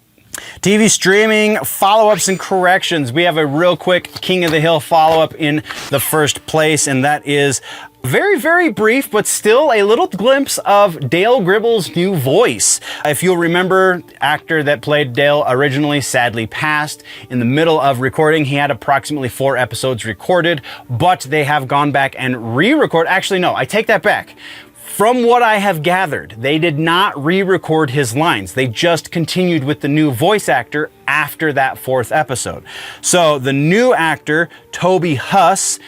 TV streaming follow-ups and corrections. We have a real quick King of the Hill follow-up in the first place, and that is very, very brief, but still a little glimpse of Dale Gribble's new voice. If you'll remember, actor that played Dale originally sadly passed in the middle of recording. He had approximately 4 episodes recorded, but they have gone back and re-record. Actually, no, I take that back. From what I have gathered, they did not re-record his lines. They just continued with the new voice actor after that 4th episode. So the new actor, Toby Huss,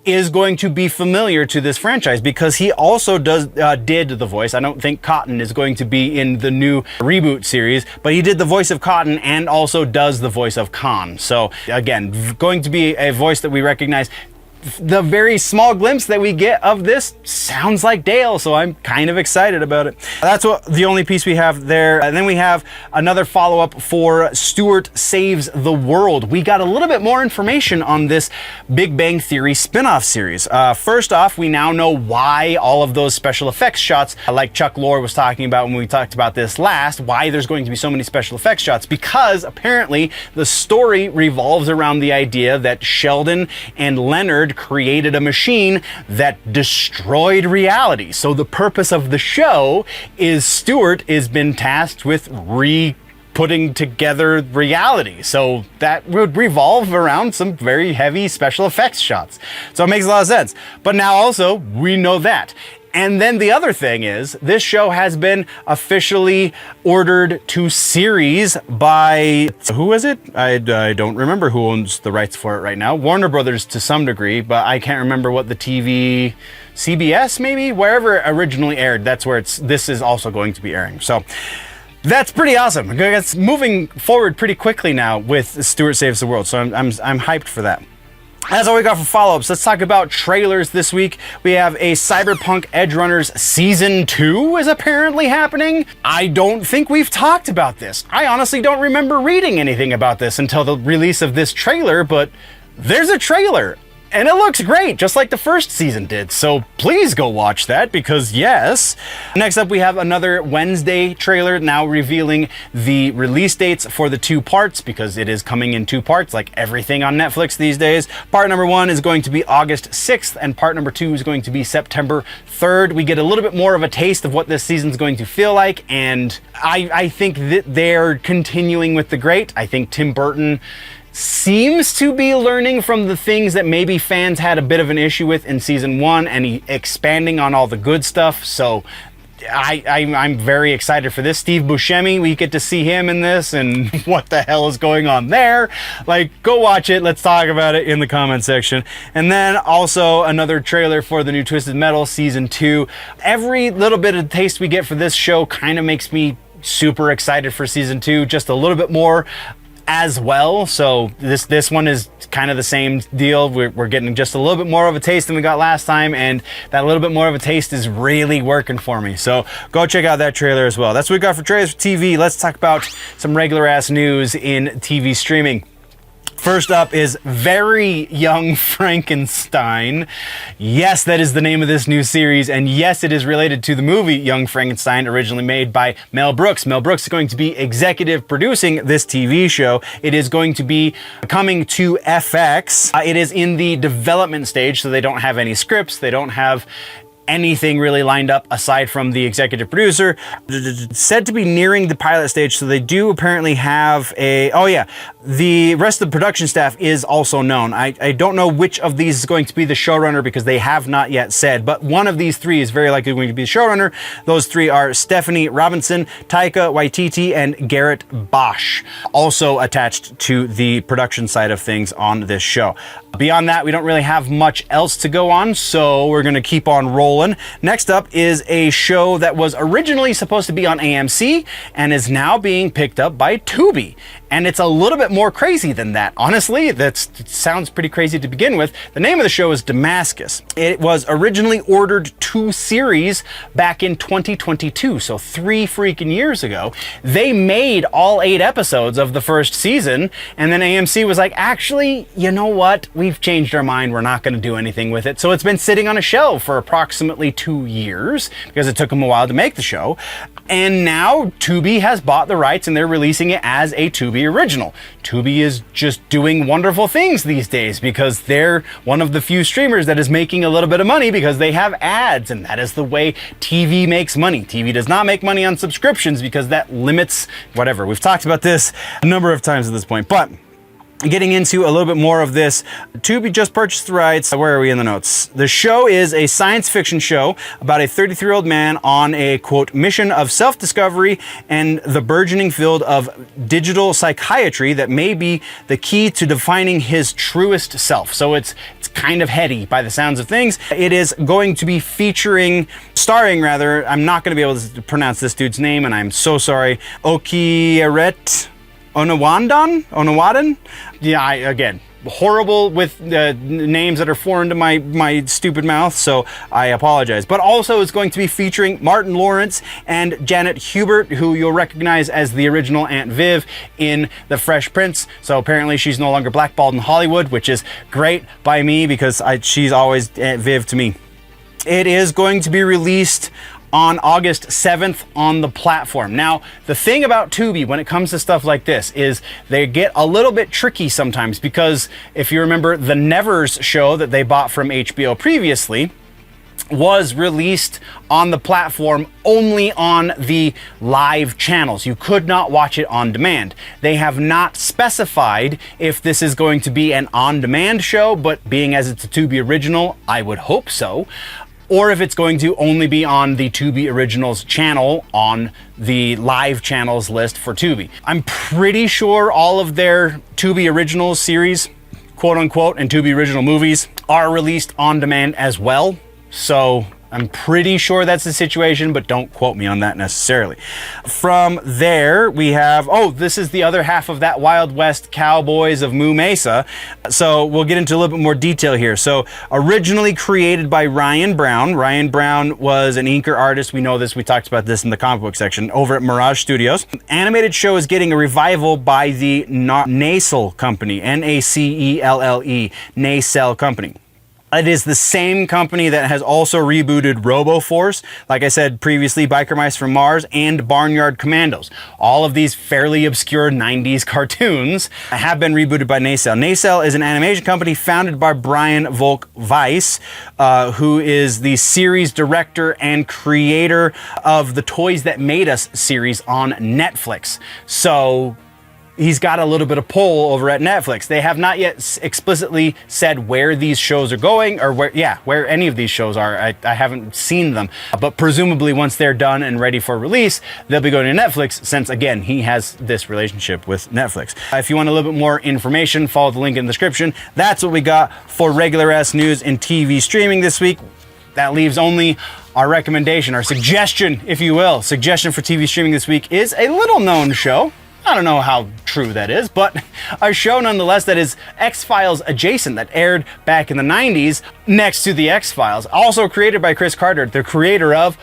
is going to be familiar to this franchise because he also did the voice. I don't think Cotton is going to be in the new reboot series, but he did the voice of Cotton and also does the voice of Khan. So again, going to be a voice that we recognize. The very small glimpse that we get of this sounds like Dale, so I'm kind of excited about it. That's the only piece we have there. And then we have another follow-up for Stuart Saves the World. We got a little bit more information on this Big Bang Theory spin-off series. First off, we now know why all of those special effects shots, like Chuck Lorre was talking about when we talked about this last, why there's going to be so many special effects shots, because apparently the story revolves around the idea that Sheldon and Leonard created a machine that destroyed reality. So the purpose of the show is Stuart has been tasked with putting together reality. So that would revolve around some very heavy special effects shots. So it makes a lot of sense. But now also we know that. And then the other thing is, this show has been officially ordered to series by, who is it? I don't remember who owns the rights for it right now. Warner Brothers to some degree, but I can't remember what the TV, CBS maybe? Wherever it originally aired, that's where this is also going to be airing. So that's pretty awesome. It's moving forward pretty quickly now with Stuart Saves the World, so I'm hyped for that. That's all we got for follow-ups. Let's talk about trailers this week. We have a Cyberpunk Edgerunners Season 2 is apparently happening. I don't think we've talked about this. I honestly don't remember reading anything about this until the release of this trailer, but there's a trailer. And it looks great, just like the first season did. So please go watch that, because yes. Next up, we have another Wednesday trailer now revealing the release dates for the 2 parts, because it is coming in 2 parts, like everything on Netflix these days. Part number 1 is going to be August 6th, and part number 2 is going to be September 3rd. We get a little bit more of a taste of what this season's going to feel like, and I think that they're continuing with the great. I think Tim Burton seems to be learning from the things that maybe fans had a bit of an issue with in season 1, and expanding on all the good stuff. So I'm very excited for this. Steve Buscemi, we get to see him in this, and what the hell is going on there? Like, go watch it. Let's talk about it in the comment section. And then also another trailer for the new Twisted Metal season 2. Every little bit of taste we get for this show kind of makes me super excited for season 2, just a little bit more as well. So this one is kind of the same deal. We're getting just a little bit more of a taste than we got last time, and that little bit more of a taste is really working for me. So go check out that trailer as well. That's what we got for trailers for TV. Let's talk about some regular ass news in TV streaming. First up is Very Young Frankenstein. Yes, that is the name of this new series, and yes, it is related to the movie Young Frankenstein, originally made by Mel Brooks. Mel Brooks is going to be executive producing this TV show. It is going to be coming to FX. It is in the development stage, so they don't have any scripts, they don't have anything really lined up aside from the executive producer. Said to be nearing the pilot stage, so they do apparently have the rest of the production staff is also known. I don't know which of these is going to be the showrunner because they have not yet said, but one of these three is very likely going to be the showrunner. Those three are Stephanie Robinson, Taika Waititi, and Garrett Bosch, also attached to the production side of things on this show. Beyond that, we don't really have much else to go on, so we're going to keep on rolling. Next up is a show that was originally supposed to be on AMC and is now being picked up by Tubi. And it's a little bit more crazy than that. Honestly, it sounds pretty crazy to begin with. The name of the show is Damascus. It was originally ordered 2 series back in 2022, so 3 freaking years ago. They made all 8 episodes of the first season, and then AMC was like, actually, you know what? We've changed our mind. We're not going to do anything with it. So it's been sitting on a shelf for approximately 2 years because it took them a while to make the show. And now Tubi has bought the rights and they're releasing it as a Tubi original. Tubi is just doing wonderful things these days because they're one of the few streamers that is making a little bit of money because they have ads, and that is the way TV makes money. TV does not make money on subscriptions because that limits whatever. We've talked about this a number of times at this point, but getting into a little bit more of this, Tubi just purchased the rights. Where are we in the notes? The show is a science fiction show about a 33-year-old man on a, quote, mission of self-discovery and the burgeoning field of digital psychiatry that may be the key to defining his truest self. So it's kind of heady by the sounds of things. It is going to be starring, I'm not going to be able to pronounce this dude's name, and I'm so sorry, Okieret Onawadan? Yeah, again, horrible with names that are foreign to my stupid mouth, so I apologize. But also it's going to be featuring Martin Lawrence and Janet Hubert, who you'll recognize as the original Aunt Viv in The Fresh Prince. So apparently she's no longer blackballed in Hollywood, which is great by me because she's always Aunt Viv to me. It is going to be released on August 7th on the platform. Now, the thing about Tubi when it comes to stuff like this is they get a little bit tricky sometimes because if you remember the Nevers show that they bought from HBO previously was released on the platform only on the live channels. You could not watch it on demand. They have not specified if this is going to be an on-demand show, but being as it's a Tubi original, I would hope so. Or if it's going to only be on the Tubi Originals channel on the live channels list for Tubi. I'm pretty sure all of their Tubi Originals series, quote unquote, and Tubi Original movies are released on demand as well. So I'm pretty sure that's the situation, but don't quote me on that necessarily. From there, we have, this is the other half of that Wild West Cowboys of Moo Mesa. So we'll get into a little bit more detail here. So originally created by Ryan Brown. Ryan Brown was an inker artist. We know this. We talked about this in the comic book section over at Mirage Studios. Animated show is getting a revival by the Nacelle Company, Nacelle, Nacelle Company. It is the same company that has also rebooted RoboForce, like I said previously, Biker Mice from Mars, and Barnyard Commandos. All of these fairly obscure 90s cartoons have been rebooted by Nacelle. Nacelle is an animation company founded by Brian Volk Weiss, who is the series director and creator of the Toys That Made Us series on Netflix. So he's got a little bit of pull over at Netflix. They have not yet explicitly said where these shows are going or where any of these shows are. I haven't seen them, but presumably once they're done and ready for release, they'll be going to Netflix since, again, he has this relationship with Netflix. If you want a little bit more information, follow the link in the description. That's what we got for regular ass news in TV streaming this week. That leaves only our recommendation, our suggestion, if you will. Suggestion for TV streaming this week is a little known show. I don't know how true that is, but a show nonetheless that is X-Files adjacent, that aired back in the 90s next to the X-Files. Also created by Chris Carter, the creator of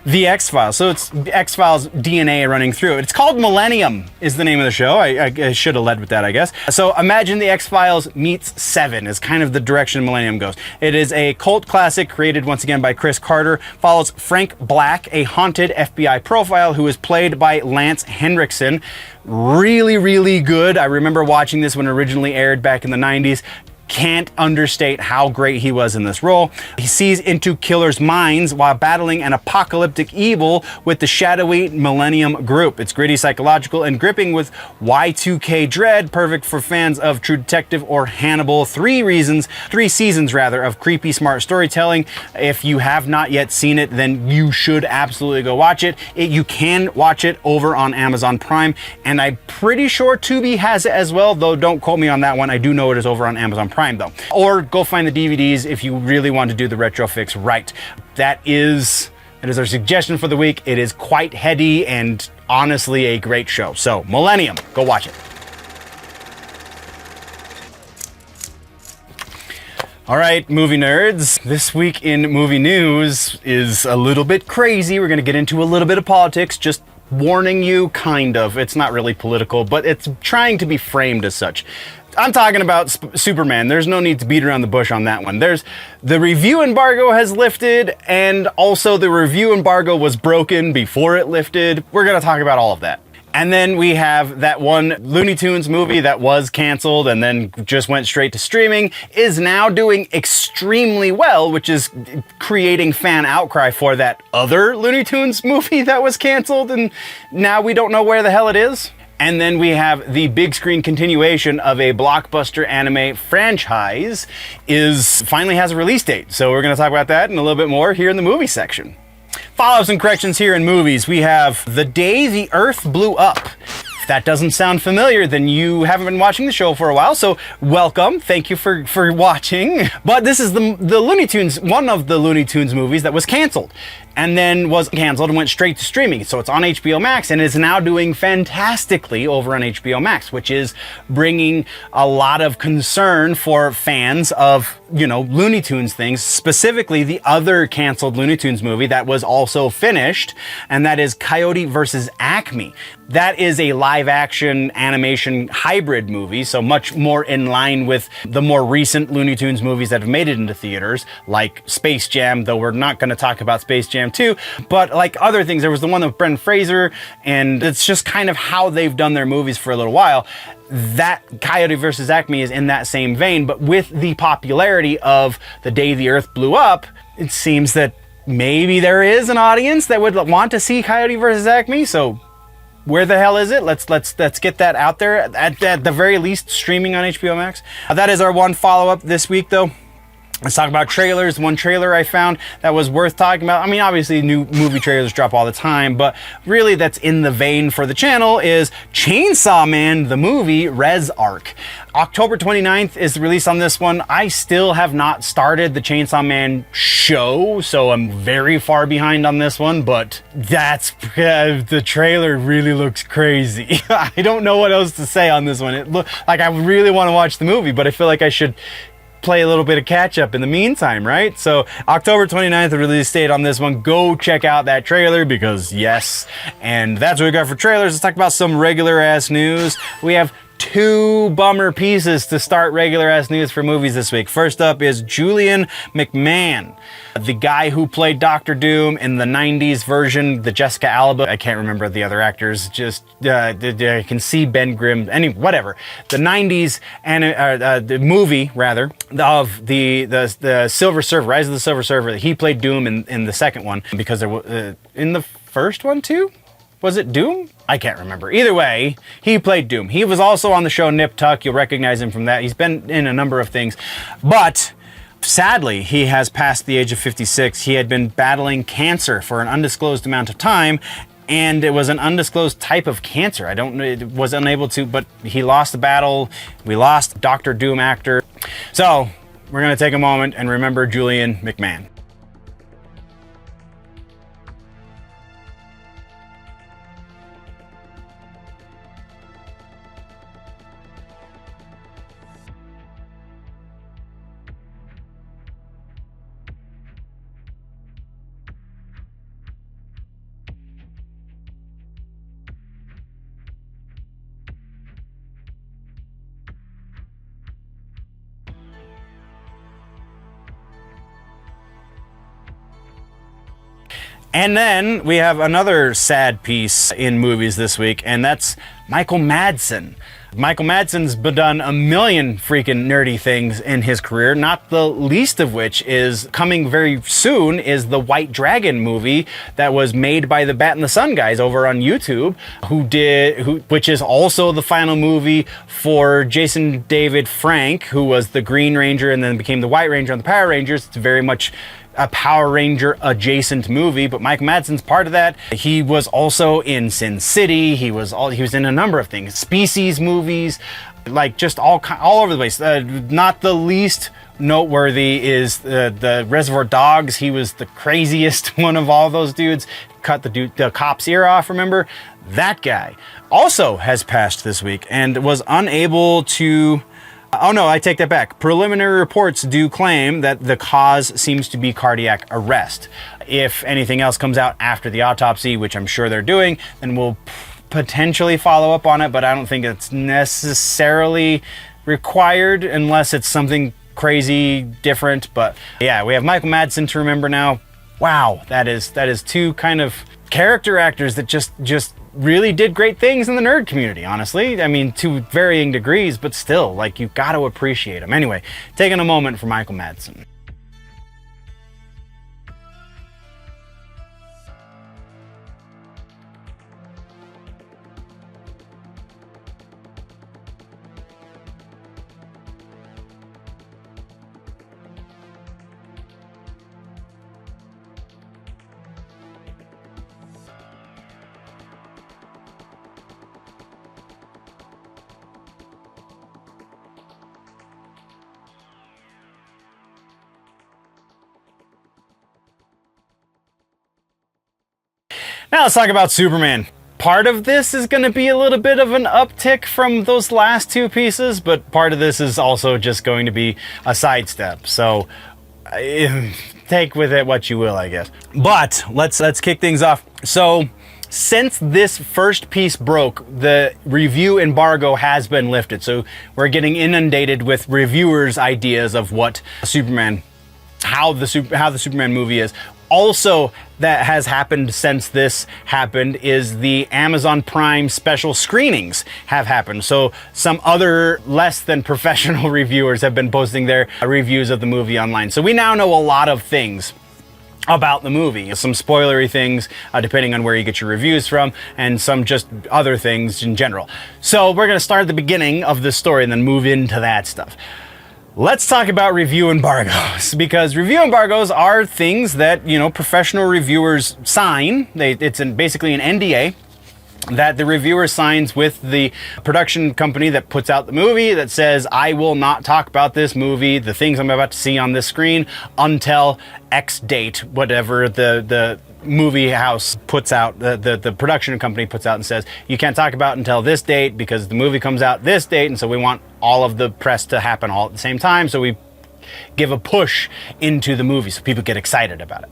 The X-Files. So it's X-Files DNA running through it. It's called Millennium is the name of the show. I should have led with that, I guess. So imagine the X-Files meets Seven is kind of the direction Millennium goes. It is a cult classic created once again by Chris Carter. Follows Frank Black, a haunted FBI profile who is played by Lance Henriksen. Really, really good. I remember watching this when it originally aired back in the 90s. Can't understate how great he was in this role. He sees into killers' minds while battling an apocalyptic evil with the shadowy Millennium Group. It's gritty, psychological, and gripping with Y2K dread, perfect for fans of True Detective or Hannibal. Three seasons of creepy, smart storytelling. If you have not yet seen it, then you should absolutely go watch it. You can watch it over on Amazon Prime, and I'm pretty sure Tubi has it as well, though don't quote me on that one. I do know it is over on Amazon Prime though. Or go find the DVDs if you really want to do the retro fix right. That is our suggestion for the week. It is quite heady and honestly a great show. So Millennium, go watch it. All right, movie nerds. This week in movie news is a little bit crazy. We're going to get into a little bit of politics, just warning you, kind of. It's not really political, but it's trying to be framed as such. I'm talking about Superman. There's no need to beat around the bush on that one. The review embargo has lifted, and also the review embargo was broken before it lifted. We're going to talk about all of that. And then we have that one Looney Tunes movie that was canceled and then just went straight to streaming, is now doing extremely well, which is creating fan outcry for that other Looney Tunes movie that was canceled, and now we don't know where the hell it is. And then we have the big screen continuation of a blockbuster anime franchise finally has a release date. So we're going to talk about that and a little bit more here in the movie section. Follow-ups and corrections here in movies. We have The Day the Earth Blew Up. If that doesn't sound familiar, then you haven't been watching the show for a while, so welcome. Thank you for watching. But this is the Looney Tunes, one of the Looney Tunes movies that was canceled. And then was canceled and went straight to streaming. So it's on HBO Max and is now doing fantastically over on HBO Max, which is bringing a lot of concern for fans of, Looney Tunes things, specifically the other canceled Looney Tunes movie that was also finished, and that is Coyote vs. Acme. That is a live action animation hybrid movie, so much more in line with the more recent Looney Tunes movies that have made it into theaters, like Space Jam, though we're not going to talk about Space Jam 2, but like other things. There was the one with Brendan Fraser, and it's just kind of how they've done their movies for a little while. That Coyote vs. Acme is in that same vein, but with the popularity of The Day the Earth Blew Up, it seems that maybe there is an audience that would want to see Coyote vs. Acme, so where the hell is it? Let's get that out there. At the very least, streaming on HBO Max. That is our one follow-up this week, though. Let's talk about trailers. One trailer I found that was worth talking about. I mean, obviously new movie trailers drop all the time, but really that's in the vein for the channel is Chainsaw Man, the movie Res Arc. October 29th is the release on this one. I still have not started the Chainsaw Man show, so I'm very far behind on this one, but the trailer really looks crazy. I don't know what else to say on this one. It look like I really want to watch the movie, but I feel like I should play a little bit of catch up in the meantime, right? So October 29th, the release date on this one. Go check out that trailer because yes. And that's what we got for trailers. Let's talk about some regular ass news. We have two bummer pieces to start regular ass news for movies this week. First up is Julian McMahon, the guy who played Doctor Doom in the 90s version, the Jessica Alba. I can't remember the other actors. Just I can see Ben Grimm. Whatever. The 90s and the movie rather of the Silver Surfer, Rise of the Silver Surfer. He played Doom in the second one because there was in the first one too. Was it Doom? I can't remember. Either way, he played Doom. He was also on the show Nip Tuck. You'll recognize him from that. He's been in a number of things. But sadly, he has passed the age of 56. He had been battling cancer for an undisclosed amount of time, and it was an undisclosed type of cancer. I don't know, it was unable to, but he lost the battle. We lost Dr. Doom actor. So we're going to take a moment and remember Julian McMahon. And then we have another sad piece in movies this week, and that's Michael Madsen. Michael Madsen's done a million freaking nerdy things in his career, not the least of which is coming very soon is the White Dragon movie that was made by the Bat and the Sun guys over on YouTube, which is also the final movie for Jason David Frank, who was the Green Ranger and then became the White Ranger on the Power Rangers. It's very much a Power Ranger adjacent movie, but Mike Madsen's part of that. He was also in Sin City. He was in a number of things, Species movies, like just all over the place. Not the least noteworthy is the Reservoir Dogs. He was the craziest one of all those dudes. Cut the cop's ear off. Remember that guy? Also has passed this week and was unable to. Oh no, I take that back. Preliminary reports do claim that the cause seems to be cardiac arrest. If anything else comes out after the autopsy, which I'm sure they're doing, then we'll potentially follow up on it, but I don't think it's necessarily required unless it's something crazy different. But yeah, we have Michael Madsen to remember now. Wow, that is two kind of character actors that just really did great things in the nerd community, honestly. I mean, to varying degrees, but still, like, you got to appreciate them. Anyway, taking a moment for Michael Madsen. Now let's talk about Superman. Part of this is going to be a little bit of an uptick from those last two pieces, but part of this is also just going to be a sidestep. So take with it what you will, I guess. But let's kick things off. So since this first piece broke, the review embargo has been lifted. So we're getting inundated with reviewers' ideas of what Superman, how the Superman movie is. Also, that has happened since this happened is the Amazon Prime special screenings have happened. So some other less than professional reviewers have been posting their reviews of the movie online. So we now know a lot of things about the movie, some spoilery things depending on where you get your reviews from, and some just other things in general. So we're going to start at the beginning of the story and then move into that stuff. Let's talk about review embargoes, because review embargoes are things that, professional reviewers sign. It's basically an NDA that the reviewer signs with the production company that puts out the movie that says, I will not talk about this movie, the things I'm about to see on this screen, until X date, whatever the movie house puts out, the production company puts out and says, you can't talk about it until this date because the movie comes out this date, and so we want all of the press to happen all at the same time, so we give a push into the movie so people get excited about it.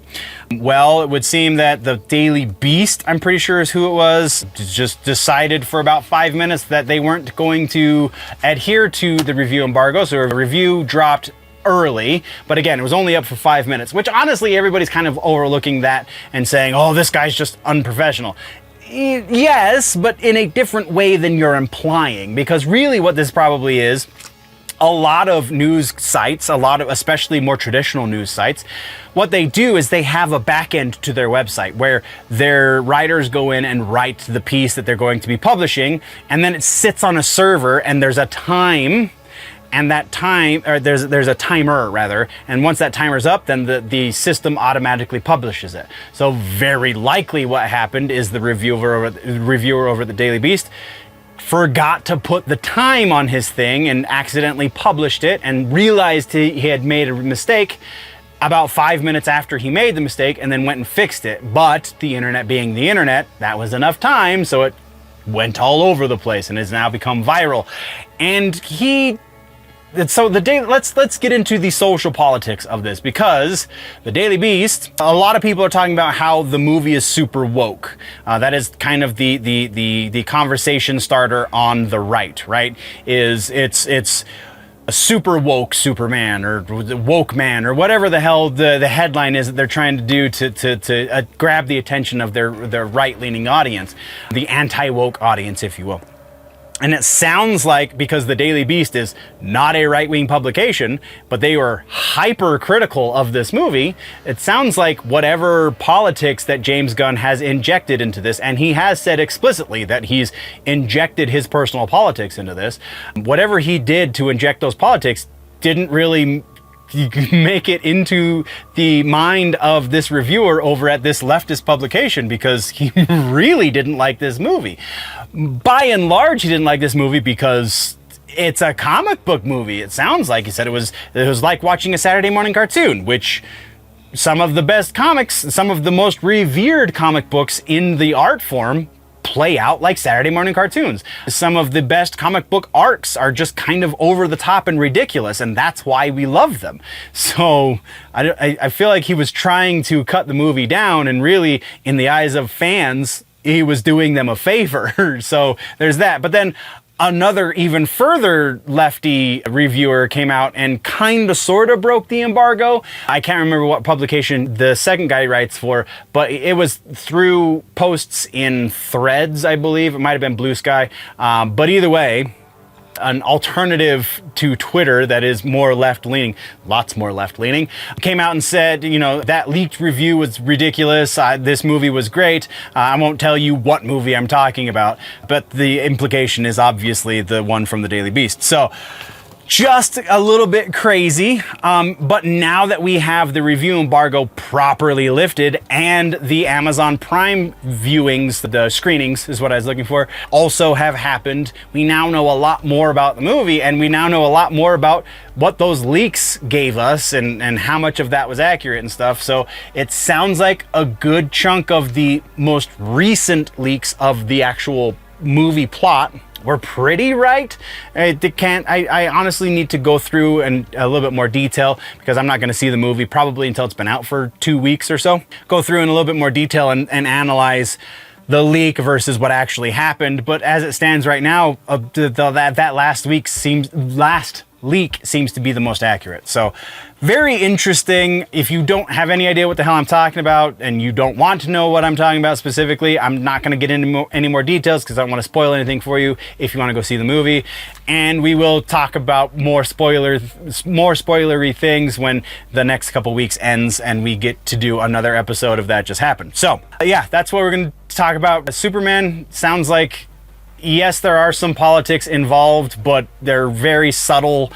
Well, it would seem that the Daily Beast, I'm pretty sure is who it was, just decided for about 5 minutes that they weren't going to adhere to the review embargo, so a review dropped early, but again, it was only up for 5 minutes, which honestly everybody's kind of overlooking that and saying, oh, this guy's just unprofessional. Yes, but in a different way than you're implying, because really what this probably is, a lot of news sites, especially more traditional news sites, what they do is they have a back end to their website where their writers go in and write the piece that they're going to be publishing, and then it sits on a server, and there's a time, and that time, or there's a timer rather, and once that timer's up, then the system automatically publishes it. So very likely what happened is the reviewer over at the Daily Beast forgot to put the time on his thing and accidentally published it and realized he had made a mistake about 5 minutes after he made the mistake, and then went and fixed it. But the internet being the internet, that was enough time, so it went all over the place and has now become viral. And let's get into the social politics of this, because the Daily Beast, a lot of people are talking about how the movie is super woke. That is kind of the conversation starter on the right? Is it's a super woke Superman or woke man or whatever the hell the headline is that they're trying to do to grab the attention of their right-leaning audience, the anti-woke audience, if you will. And it sounds like, because the Daily Beast is not a right-wing publication, but they were hyper-critical of this movie, it sounds like whatever politics that James Gunn has injected into this, and he has said explicitly that he's injected his personal politics into this, whatever he did to inject those politics didn't really make it into the mind of this reviewer over at this leftist publication, because he really didn't like this movie. By and large, he didn't like this movie because it's a comic book movie. It sounds like he said it was like watching a Saturday morning cartoon, which some of the best comics, some of the most revered comic books in the art form play out like Saturday morning cartoons. Some of the best comic book arcs are just kind of over the top and ridiculous, and that's why we love them. So I feel like he was trying to cut the movie down, and really, in the eyes of fans, he was doing them a favor. So there's that. But then another even further lefty reviewer came out and kind of sort of broke the embargo. I can't remember what publication the second guy writes for, but it was through posts in Threads, I believe. It might have been Blue Sky. But either way, an alternative to Twitter that is more left-leaning, lots more left-leaning, came out and said, you know, that leaked review was ridiculous. This movie was great. I won't tell you what movie I'm talking about, but the implication is obviously the one from the Daily Beast. So just a little bit crazy, but now that we have the review embargo properly lifted and the Amazon Prime viewings, the screenings is what I was looking for, also have happened, we now know a lot more about the movie, and we now know a lot more about what those leaks gave us and how much of that was accurate and stuff. So it sounds like a good chunk of the most recent leaks of the actual movie plot were pretty right. I honestly need to go through and a little bit more detail, because I'm not going to see the movie probably until it's been out for 2 weeks or so. Go through in a little bit more detail and analyze the leak versus what actually happened. But as it stands right now, that last leak seems to be the most accurate. So very interesting. If you don't have any idea what the hell I'm talking about, and you don't want to know what I'm talking about specifically, I'm not going to get into any more details because I don't want to spoil anything for you if you want to go see the movie. And we will talk about more spoilery things when the next couple weeks ends and we get to do another episode of That Just Happened. So yeah, that's what we're going to talk about. Superman sounds like, yes, there are some politics involved, but they're very subtle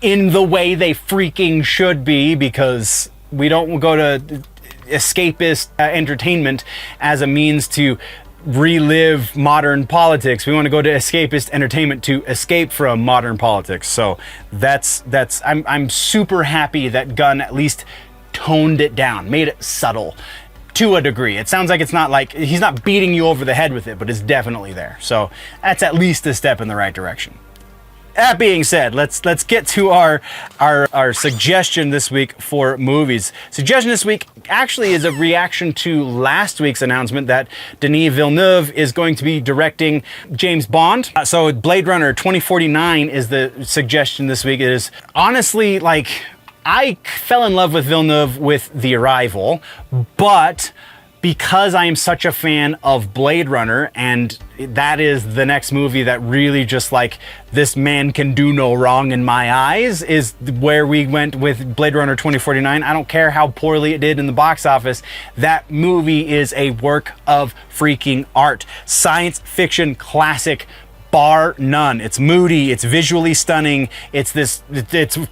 in the way they freaking should be, because we don't go to escapist entertainment as a means to relive modern politics. We want to go to escapist entertainment to escape from modern politics. So I'm super happy that Gunn at least toned it down, made it subtle to a degree. It sounds like it's not like he's not beating you over the head with it, but it's definitely there. So that's at least a step in the right direction. That being said, let's get to our suggestion this week for movies. Suggestion this week actually is a reaction to last week's announcement that Denis Villeneuve is going to be directing James Bond. So Blade Runner 2049 is the suggestion this week. It is honestly, like, I fell in love with Villeneuve with The Arrival, but because I am such a fan of Blade Runner, and that is the next movie that really just, like, this man can do no wrong in my eyes, is where we went with Blade Runner 2049. I don't care how poorly it did in the box office. That movie is a work of freaking art. Science fiction classic, bar none. It's moody, it's visually stunning, it's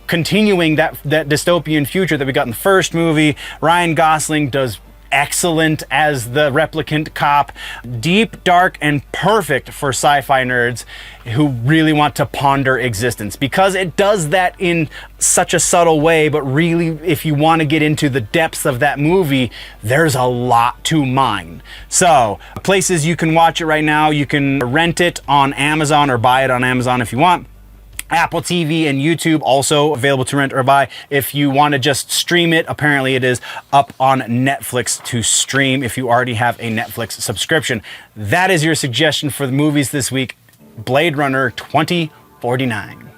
continuing that dystopian future that we got in the first movie. Ryan Gosling does excellent as the replicant cop. Deep, dark, and perfect for sci-fi nerds who really want to ponder existence, because it does that in such a subtle way. But really, if you want to get into the depths of that movie, there's a lot to mine. So places you can watch it right now: you can rent it on Amazon or buy it on Amazon if you want. Apple TV and YouTube also available to rent or buy. If you want to just stream it, apparently it is up on Netflix to stream if you already have a Netflix subscription. That is your suggestion for the movies this week: Blade Runner 2049.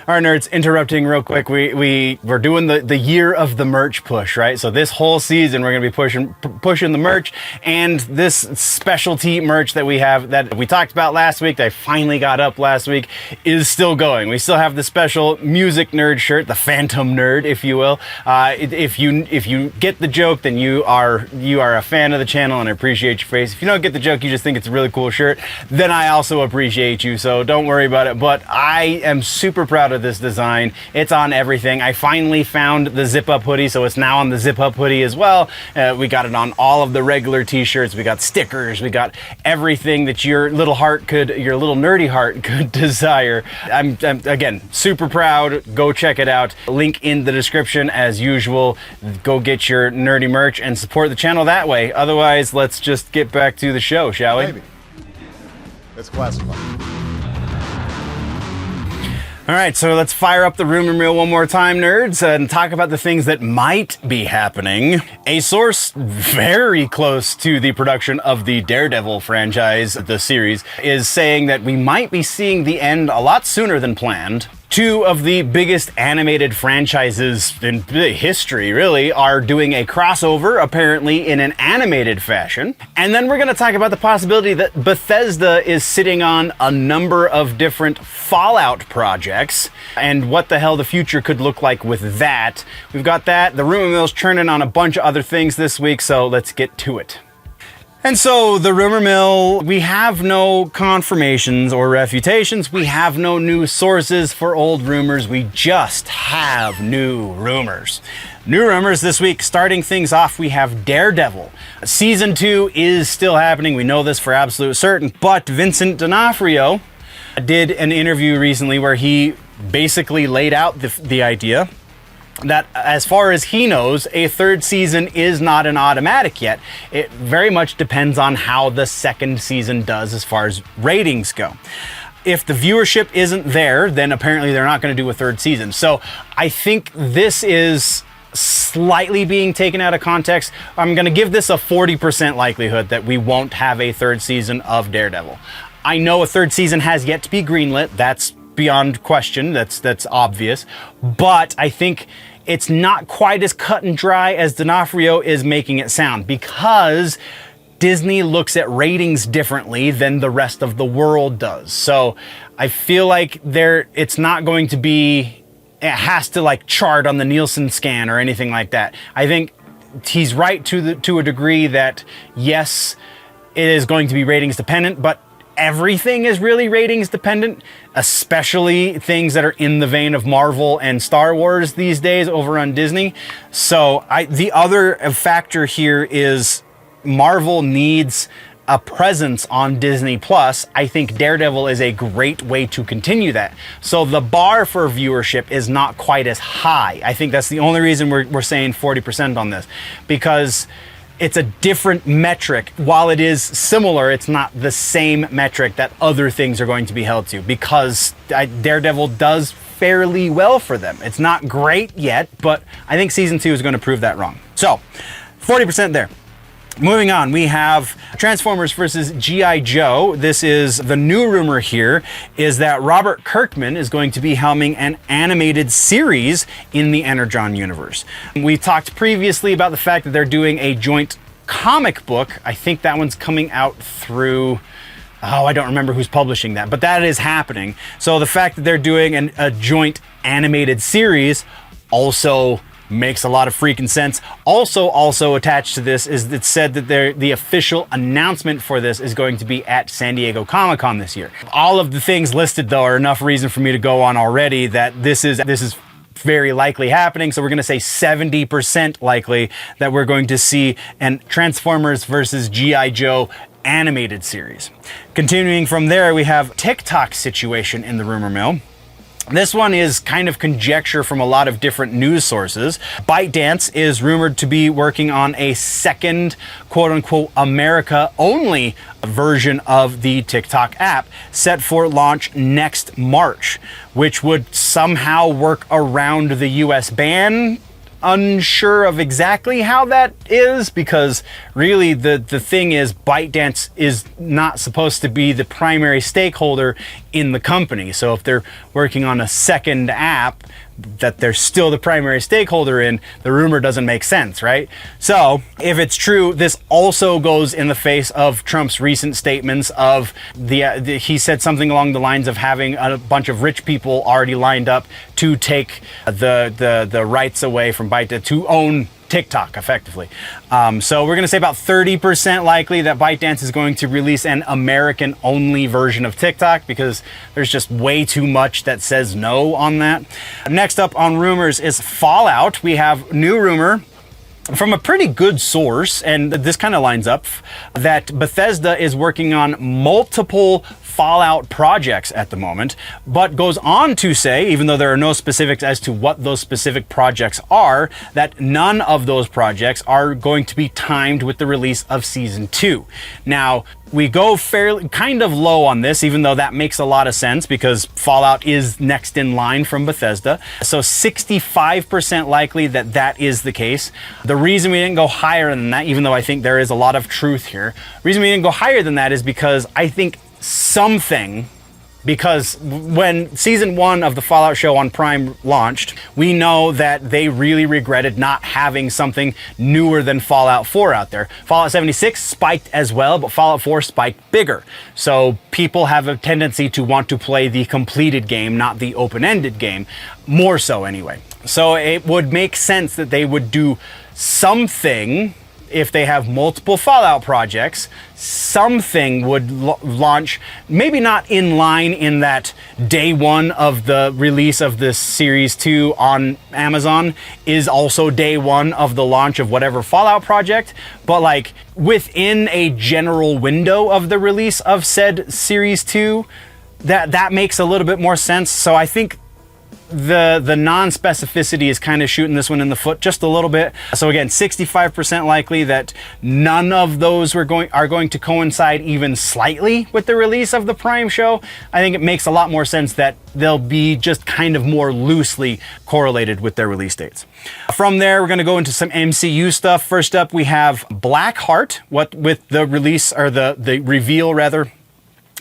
All right, nerds, interrupting real quick. We're doing the year of the merch push, right? So this whole season, we're going to be pushing the merch, and this specialty merch that we have that we talked about last week, that I finally got up last week, is still going. We still have the special music nerd shirt, the Phantom Nerd, if you will. If you get the joke, then you are a fan of the channel, and I appreciate your face. If you don't get the joke, you just think it's a really cool shirt, then I also appreciate you. So don't worry about it. But I am super proud of this design. It's on everything. I finally found the zip up hoodie, so it's now on the zip up hoodie as well. We got it on all of the regular t-shirts. We got stickers. We got everything that your little nerdy heart could desire. I'm again super proud. Go check it out. Link in the description as usual. Go get your nerdy merch and support the channel that way. Otherwise, let's just get back to the show, shall we? Maybe. It's classified. All right, so let's fire up the rumor mill one more time, nerds, and talk about the things that might be happening. A source very close to the production of the Daredevil franchise, the series, is saying that we might be seeing the end a lot sooner than planned. Two of the biggest animated franchises in history, really, are doing a crossover, apparently in an animated fashion. And then we're going to talk about the possibility that Bethesda is sitting on a number of different Fallout projects, and what the hell the future could look like with that. We've got that. The rumor mill's churning on a bunch of other things this week, so let's get to it. And so the rumor mill, we have no confirmations or refutations. We have no new sources for old rumors. We just have new rumors. New rumors this week. Starting things off, we have Daredevil. Season 2 is still happening. We know this for absolute certain. But Vincent D'Onofrio did an interview recently where he basically laid out the idea that as far as he knows, a third season is not an automatic yet. It very much depends on how the second season does as far as ratings go. If the viewership isn't there, then apparently they're not going to do a third season. So I think this is slightly being taken out of context. I'm going to give this a 40% likelihood that we won't have a third season of Daredevil. I know a third season has yet to be greenlit. That's beyond question. That's obvious. But I think it's not quite as cut and dry as D'Onofrio is making it sound, because Disney looks at ratings differently than the rest of the world does. So I feel like it's not going to be, it has to like chart on the Nielsen scan or anything like that. I think he's right to a degree that yes, it is going to be ratings dependent, but everything is really ratings dependent, especially things that are in the vein of Marvel and Star Wars these days over on Disney. So the other factor here is Marvel needs a presence on Disney Plus. I think Daredevil is a great way to continue that. So the bar for viewership is not quite as high. I think that's the only reason we're saying 40% on this, because it's a different metric. While it is similar, it's not the same metric that other things are going to be held to, because Daredevil does fairly well for them. It's not great yet, but I think season 2 is going to prove that wrong. So 40% there. Moving on, we have Transformers versus G.I. Joe. This is the new rumor here, is that Robert Kirkman is going to be helming an animated series in the Energon universe. We talked previously about the fact that they're doing a joint comic book. I think that one's coming out through, I don't remember who's publishing that, but that is happening. So the fact that they're doing a joint animated series also makes a lot of freaking sense. Also attached to this is it's said that the official announcement for this is going to be at San Diego Comic-Con this year. All of the things listed, though, are enough reason for me to go on already that this is very likely happening. So we're going to say 70% likely that we're going to see an Transformers versus G.I. Joe animated series. Continuing from there, we have TikTok situation in the rumor mill. This one is kind of conjecture from a lot of different news sources. ByteDance is rumored to be working on a second, quote-unquote, America-only version of the TikTok app, set for launch next March, which would somehow work around the US ban unsure of exactly how that is, because really the thing is ByteDance is not supposed to be the primary stakeholder in the company. So if they're working on a second app that they're still the primary stakeholder in, the rumor doesn't make sense, right? So if it's true, this also goes in the face of Trump's recent statements of he said something along the lines of having a bunch of rich people already lined up to take the rights away from ByteDance to own TikTok effectively. So we're going to say about 30% likely that ByteDance is going to release an American only version of TikTok, because there's just way too much that says no on that. Next up on rumors is Fallout. We have new rumor from a pretty good source, and this kind of lines up, that Bethesda is working on multiple Fallout projects at the moment, but goes on to say, even though there are no specifics as to what those specific projects are, that none of those projects are going to be timed with the release of Season 2. Now, we go fairly kind of low on this, even though that makes a lot of sense because Fallout is next in line from Bethesda. So 65% likely that that is the case. The reason we didn't go higher than that, even though I think there is a lot of truth here, the reason we didn't go higher than that is because I think because when Season 1 of the Fallout show on Prime launched, we know that they really regretted not having something newer than Fallout 4 out there. Fallout 76 spiked as well, but Fallout 4 spiked bigger. So people have a tendency to want to play the completed game, not the open-ended game, more so anyway. So it would make sense that they would do something. If they have multiple Fallout projects, something would launch, maybe not in line in that day one of the release of this Series 2 on Amazon is also day one of the launch of whatever Fallout project, but like within a general window of the release of said Series 2, that makes a little bit more sense. So I think the non-specificity is kind of shooting this one in the foot just a little bit. So again, 65% likely that none of those are going to coincide even slightly with the release of the Prime show. I think it makes a lot more sense that they'll be just kind of more loosely correlated with their release dates. From there, we're going to go into some MCU stuff. First up, we have Blackheart, with the release, or the reveal rather,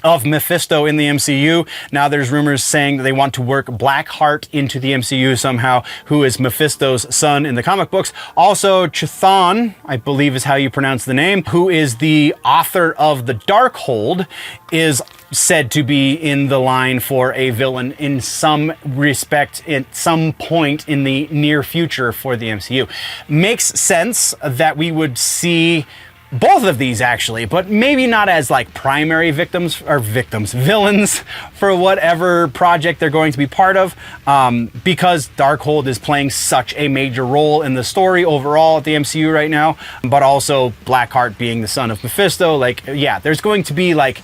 of Mephisto in the MCU. Now there's rumors saying that they want to work Blackheart into the MCU somehow, who is Mephisto's son in the comic books. Also, Chthon, I believe is how you pronounce the name, who is the author of the Darkhold, is said to be in the line for a villain in some respect at some point in the near future for the MCU. Makes sense that we would see both of these actually, but maybe not as like primary villains for whatever project they're going to be part of, because Darkhold is playing such a major role in the story overall at the MCU right now, but also Blackheart being the son of Mephisto. Like, yeah, there's going to be like,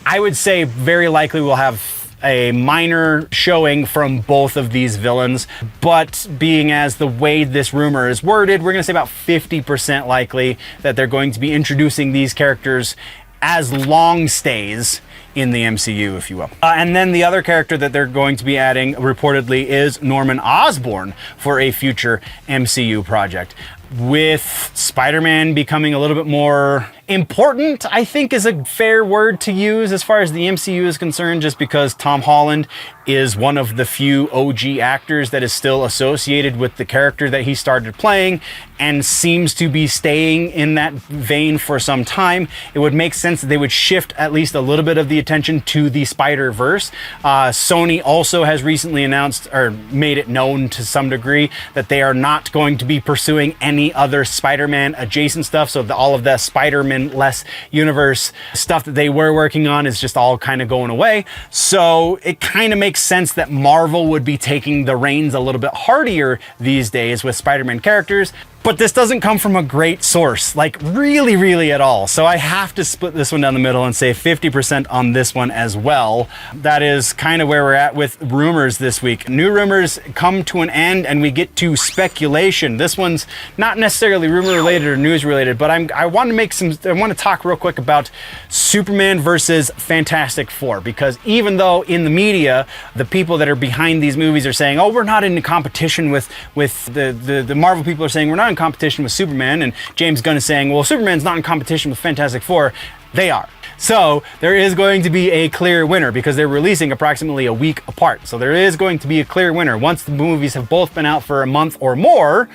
I would say very likely we'll have a minor showing from both of these villains, but being as the way this rumor is worded, we're going to say about 50% likely that they're going to be introducing these characters as long stays in the MCU, if you will. And then the other character that they're going to be adding reportedly is Norman Osborn for a future MCU project. With Spider-Man becoming a little bit more important, I think is a fair word to use as far as the MCU is concerned, just because Tom Holland is one of the few OG actors that is still associated with the character that he started playing and seems to be staying in that vein for some time. It would make sense that they would shift at least a little bit of the attention to the Spider-Verse. Sony also has recently announced, or made it known to some degree, that they are not going to be pursuing any other Spider-Man adjacent stuff. So all of the Spider-Man-less universe stuff that they were working on is just all kind of going away. So it kind of makes sense that Marvel would be taking the reins a little bit hardier these days with Spider-Man characters. But this doesn't come from a great source, like really at all. So I have to split this one down the middle and say 50% on this one as well. That is kind of where we're at with rumors this week. New rumors come to an end and we get to speculation. This one's not not necessarily rumor related or news related, but I want to talk real quick about Superman versus Fantastic Four, because even though in the media, the people that are behind these movies are saying, oh, we're not in competition with the Marvel people are saying we're not in competition with Superman, and James Gunn is saying, well, Superman's not in competition with Fantastic Four. They are. So there is going to be a clear winner because they're releasing approximately a week apart. So there is going to be a clear winner. Once the movies have both been out for a month or more,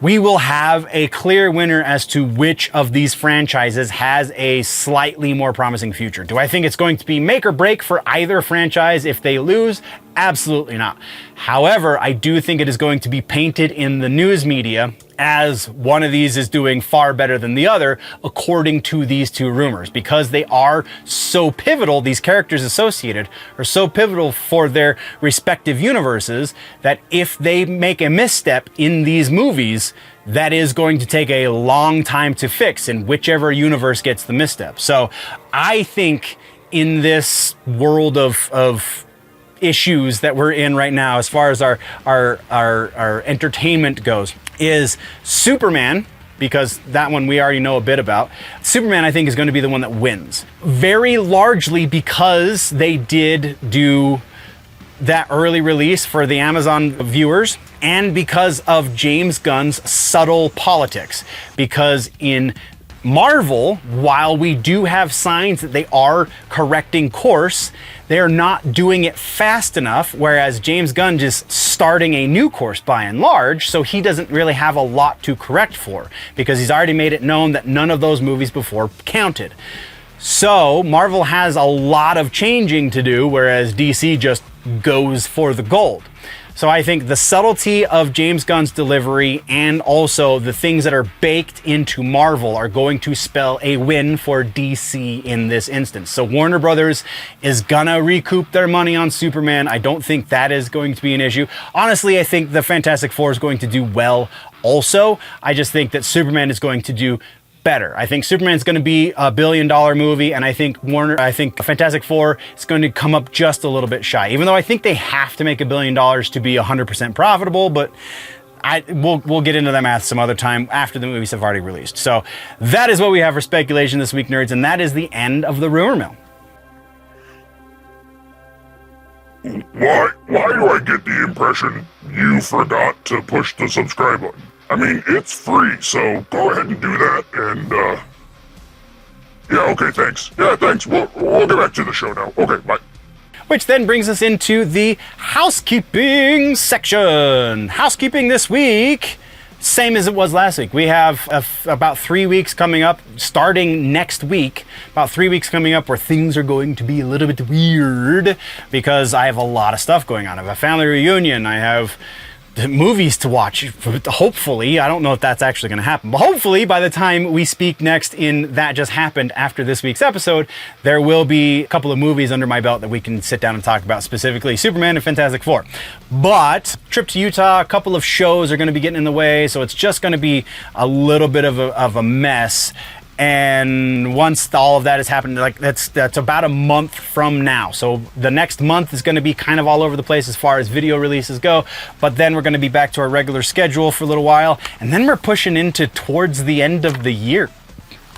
we will have a clear winner as to which of these franchises has a slightly more promising future. Do I think it's going to be make or break for either franchise if they lose? Absolutely not. However, I do think it is going to be painted in the news media as one of these is doing far better than the other, according to these two rumors, because they are so pivotal, these characters associated are so pivotal for their respective universes, that if they make a misstep in these movies, that is going to take a long time to fix in whichever universe gets the misstep. So I think in this world of issues that we're in right now, as far as our entertainment goes, is Superman, because that one we already know a bit about. Superman, I think, is going to be the one that wins. Very largely because they did do that early release for the Amazon viewers, and because of James Gunn's subtle politics. Because in Marvel, while we do have signs that they are correcting course, they're not doing it fast enough, whereas James Gunn just starting a new course by and large, so he doesn't really have a lot to correct for, because he's already made it known that none of those movies before counted. So Marvel has a lot of changing to do, whereas DC just goes for the gold. So I think the subtlety of James Gunn's delivery and also the things that are baked into Marvel are going to spell a win for DC in this instance. So Warner Brothers is gonna recoup their money on Superman. I don't think that is going to be an issue. Honestly, I think the Fantastic Four is going to do well also. I just think that Superman is going to do better. I think Superman's going to be a $1 billion movie, and I think Fantastic Four is going to come up just a little bit shy. Even though I think they have to make $1 billion to be 100% profitable, but we'll get into that math some other time after the movies have already released. So that is what we have for speculation this week, nerds, and that is the end of the rumor mill. Why do I get the impression you forgot to push the subscribe button? I mean, it's free, so go ahead and do that, and, yeah, okay, thanks. Yeah, thanks. We'll get back to the show now. Okay, bye. Which then brings us into the housekeeping section. Housekeeping this week, same as it was last week. We have about 3 weeks coming up, starting next week, about 3 weeks coming up where things are going to be a little bit weird, because I have a lot of stuff going on. I have a family reunion, I have movies to watch, hopefully. I don't know if that's actually going to happen, but hopefully by the time we speak next in That Just Happened after this week's episode, there will be a couple of movies under my belt that we can sit down and talk about, specifically Superman and Fantastic Four. But trip to Utah, a couple of shows are going to be getting in the way, so it's just going to be a little bit of a mess. And once all of that has happened, like that's about a month from now. So the next month is going to be kind of all over the place as far as video releases go. But then we're going to be back to our regular schedule for a little while. And then we're pushing into towards the end of the year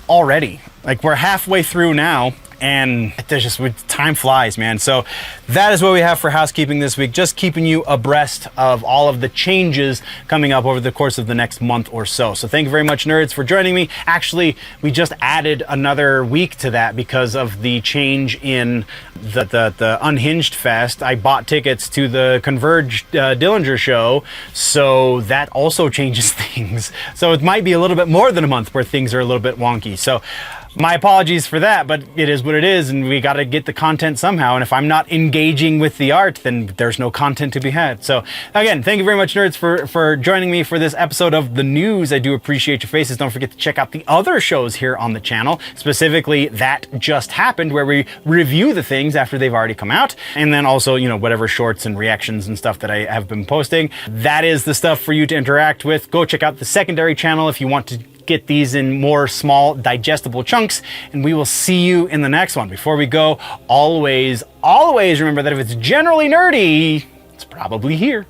already. Like we're halfway through now. And there's just, time flies, man. So that is what we have for housekeeping this week. Just keeping you abreast of all of the changes coming up over the course of the next month or so. So thank you very much, nerds, for joining me. Actually, we just added another week to that because of the change in the Unhinged Fest. I bought tickets to the Converge Dillinger show, so that also changes things. So it might be a little bit more than a month where things are a little bit wonky. So my apologies for that, but it is what it is, and we got to get the content somehow. And if I'm not engaging with the art, then there's no content to be had. So again, thank you very much, nerds, for joining me for this episode of The News. I do appreciate your faces. Don't forget to check out the other shows here on the channel, specifically That Just Happened, where we review the things after they've already come out. And then also, whatever shorts and reactions and stuff that I have been posting. That is the stuff for you to interact with. Go check out the secondary channel if you want to get these in more small digestible chunks, and we will see you in the next one. Before we go, always remember that if it's generally nerdy, it's probably here.